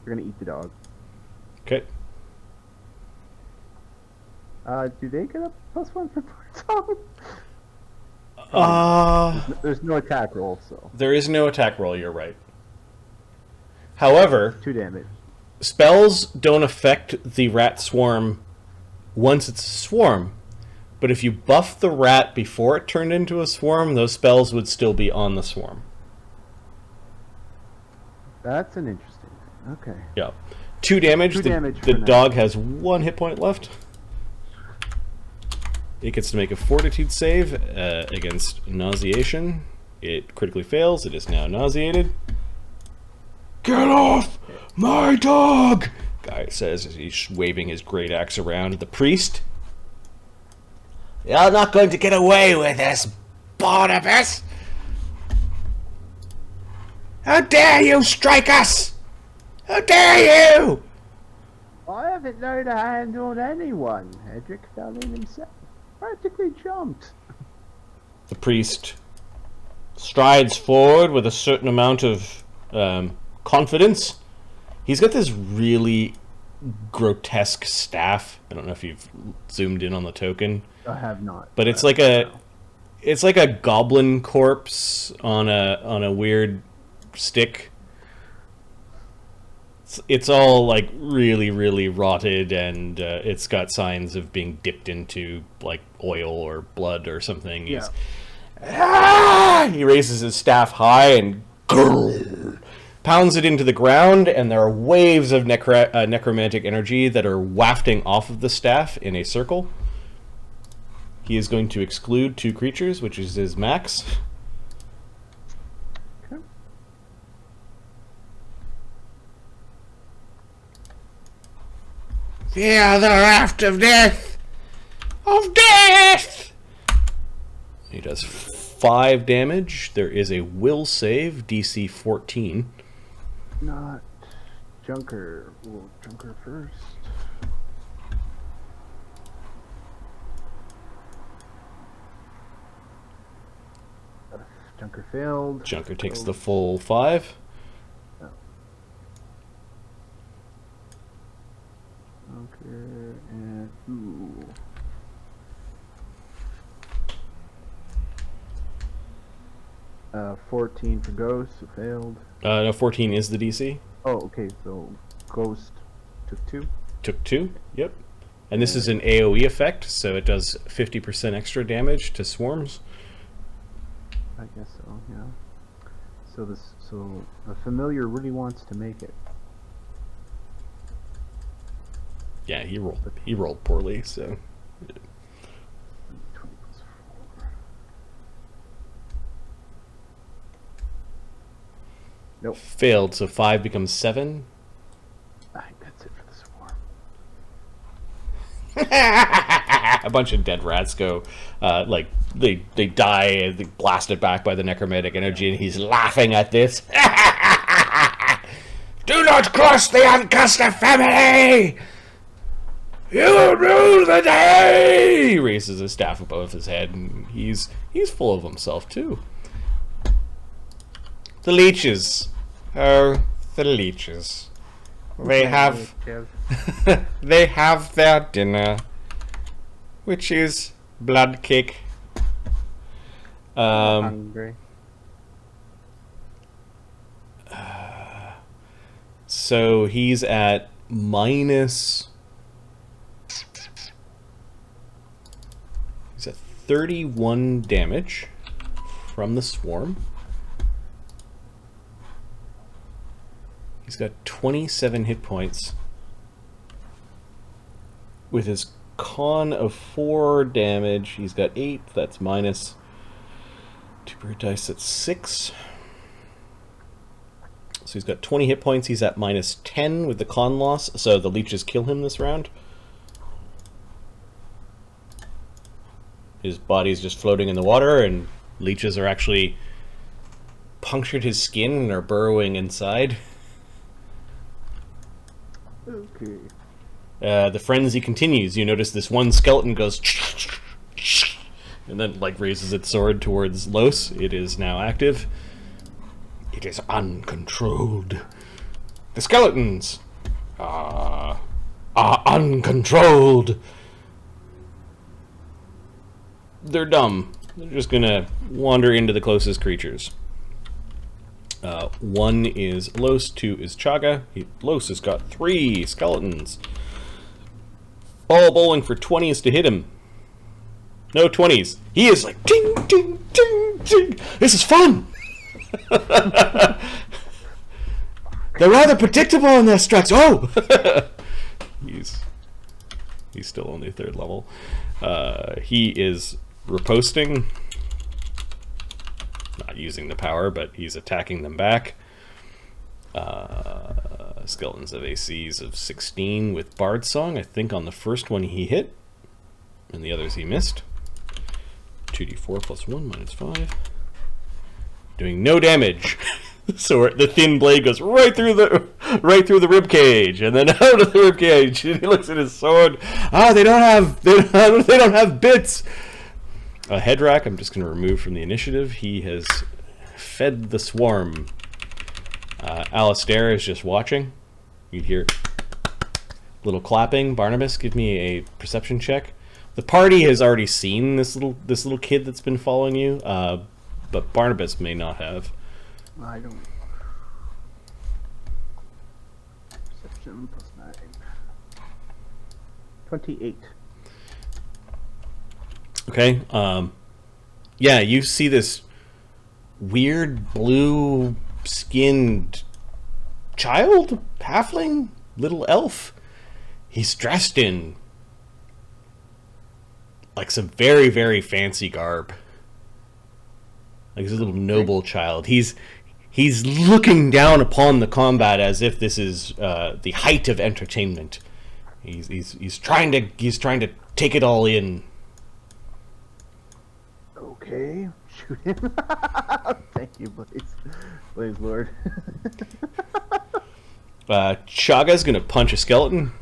S2: We're gonna eat the dog.
S1: Okay.
S2: Do they get a +1 for Bard Song? There's no attack roll, so
S1: There is no attack roll, you're right. However,
S2: 2 damage.
S1: spells don't affect the rat swarm once it's a swarm. But if you buff the rat before it turned into a swarm, those spells would still be on the swarm.
S2: That's an interesting thing. Okay.
S1: Yeah. 2 damage.
S2: 2 damage
S1: The
S2: for now.
S1: dog has 1 hit point left. It gets to make a fortitude save against nauseation. It critically fails. It is now nauseated. Get off my dog! Guy says as he's waving his great axe around. The priest.
S3: You're not going to get away with this, Barnabus. How dare you strike us? How dare you?
S2: I haven't laid a hand on anyone. Edric fell in himself. Practically jumped.
S1: The priest strides forward with a certain amount of confidence. He's got this really grotesque staff. I don't know if you've zoomed in on the token.
S2: I have not.
S1: But it's like a goblin corpse on a weird stick. It's all like really, really rotted, and it's got signs of being dipped into like oil or blood or something.
S2: Yeah.
S1: He raises his staff high and pounds it into the ground, and there are waves of necromantic energy that are wafting off of the staff in a circle. He is going to exclude 2 creatures, which is his max.
S2: Okay.
S3: Fear the raft of death! Of death!
S1: He does 5 damage. There is a will save, DC 14.
S2: Not Junker. Well, Junker first. Junker failed.
S1: Junker takes the full 5.
S2: Oh. Junker and ooh. Uh, 14 for Ghost, so failed.
S1: No, 14 is the DC.
S2: Oh, okay, so Ghost took 2.
S1: Took 2, yep. And this is an AoE effect, so it does 50% extra damage to swarms.
S2: I guess so, yeah. So the familiar really wants to make it.
S1: Yeah, he rolled poorly, so
S2: 20 plus 4. Nope.
S1: failed, so 5 becomes 7.
S2: I think that's it for the swarm.
S1: A bunch of dead rats go, like, they die, they blasted back by the necromantic energy, and he's laughing at this.
S3: Do not cross the Urncaster Family! You will rule the day!
S1: He raises his staff above his head, and he's full of himself, too. The leeches. Oh, the leeches. They have they have their dinner, which is blood cake.
S2: Hungry.
S1: So he's at minus. He's at 31 damage from the swarm. He's got 27 hit points. With his con of 4 damage, he's got 8. That's minus 2 per dice, that's 6. So he's got 20 hit points. He's at minus 10 with the con loss, so the leeches kill him this round. His body's just floating in the water, and leeches are actually punctured his skin and are burrowing inside.
S2: Okay.
S1: The frenzy continues. You notice this one skeleton goes and then like raises its sword towards Lloes. It is now active. It is uncontrolled. The skeletons are uncontrolled. They're dumb. They're just gonna wander into the closest creatures. 1 is Lloes, 2 is Chagga. Lloes has got 3 skeletons. All bowling for 20s to hit him. No 20s. He is like, ting, ting, ting, ting. This is fun! They're rather predictable in their strikes. Oh! He's still only 3rd level. He is riposting. Not using the power, but he's attacking them back. Skeletons have ACs of 16 with Bard Song. I think on the first one he hit, and the others he missed. 2d4 plus 1 minus 5. Doing no damage. So the thin blade goes right through the rib cage, and then out of the rib cage. And he looks at his sword. They don't have bits. A head rack. I'm just going to remove from the initiative. He has fed the swarm. Alistair is just watching. You hear little clapping. Barnabus, give me a perception check. The party has already seen this little kid that's been following you, but Barnabus may not have.
S2: I don't. Perception plus 9. 28.
S1: Okay. Yeah, you see this weird blue-skinned child, halfling, little elf. He's dressed in like some very, very fancy garb. Like he's a little noble child. He's looking down upon the combat as if this is the height of entertainment. He's trying to take it all in.
S2: Okay, shoot him. Thank you, Blaze Lord.
S1: Chagga's gonna punch a skeleton.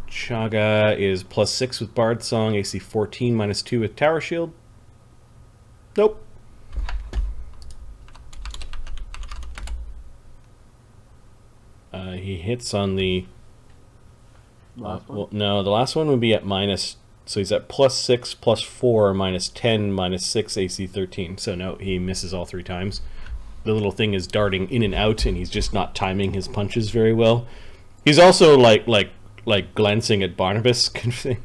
S1: Chagga is +6 with Bard Song, AC 14, -2 with Tower Shield. Nope. He hits on the
S2: Last one?
S1: well, no, the last one would be at minus, so he's at +6, +4, -10, -6, AC 13. So no, he misses all 3 times. The little thing is darting in and out, and he's just not timing his punches very well. He's also like glancing at Barnabas kind of thing.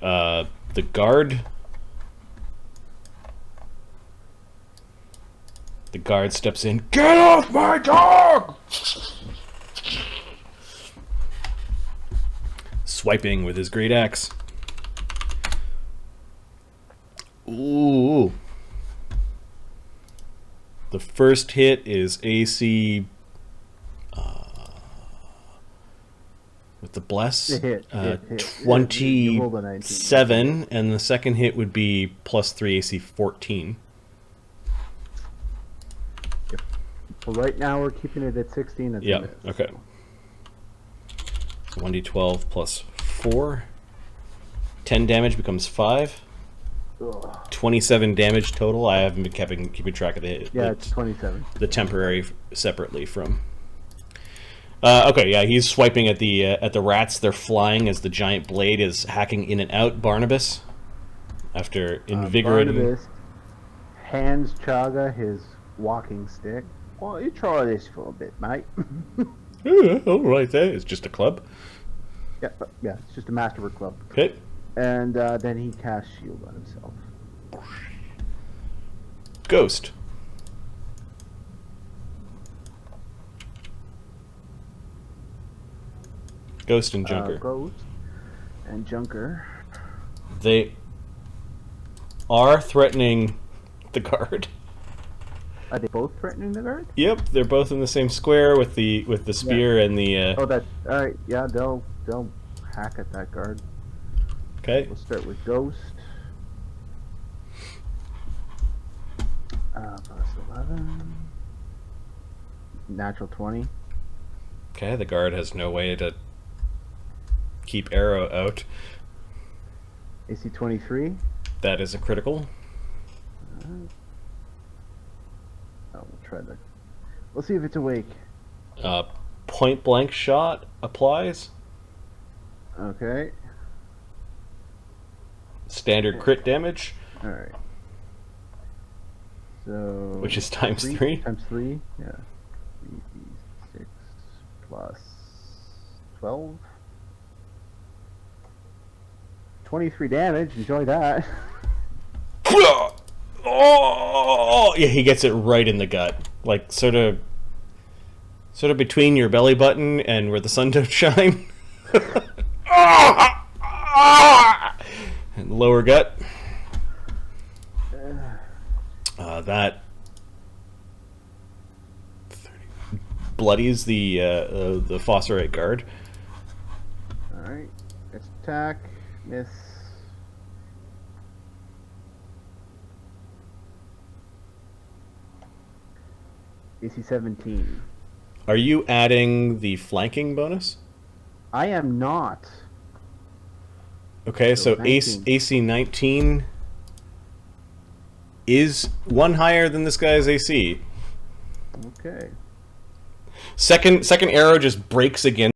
S1: The guard. The guard steps in. Get off my dog! Swiping with his great axe. Ooh. The first hit is AC with the bless,
S2: Hit.
S1: 27, and the second hit would be +3 AC 14.
S2: So right now we're keeping it at 16. That's
S1: Yeah,
S2: a miss.
S1: okay. 1d12 plus 4. 10 damage becomes 5.
S2: Ugh.
S1: 27 damage total. I haven't been keeping track of the
S2: Yeah, it's 27.
S1: the temporary separately from. Okay, yeah, he's swiping at the rats. They're flying as the giant blade is hacking in and out. Barnabas, after invigorating.
S2: Barnabas hands Chagga his walking stick. Well, you try this for a bit, mate.
S1: Oh, right there. It's just a club.
S2: Yeah, it's just a masterwork club.
S1: Okay.
S2: And then he casts shield on himself.
S1: Ghost. Ghost and Junker.
S2: Ghost and Junker.
S1: They are threatening the guard.
S2: Are they both threatening the guard?
S1: Yep, they're both in the same square with the spear and the.
S2: Oh, that's all right. Yeah, they'll hack at that guard.
S1: Okay.
S2: We'll start with Ghost. Plus 11. Natural 20.
S1: Okay, the guard has no way to keep arrow out.
S2: AC 23.
S1: That is a critical.
S2: We'll try that. We'll see if it's awake.
S1: Point blank shot applies.
S2: Okay.
S1: Standard crit damage,
S2: All right. So.
S1: which is times 3.
S2: Times 3. Yeah. 3d6 plus 12. 23 damage. Enjoy that.
S1: Oh, yeah, he gets it right in the gut, like sort of between your belly button and where the sun don't shine. And lower gut. That bloodies the Fosserite guard.
S2: All right. Let's attack. Miss. AC 17.
S1: Are you adding the flanking bonus?
S2: I am not.
S1: Okay,
S2: So
S1: so
S2: 19.
S1: AC 19 is one higher than this guy's AC.
S2: Okay.
S1: Second arrow just breaks against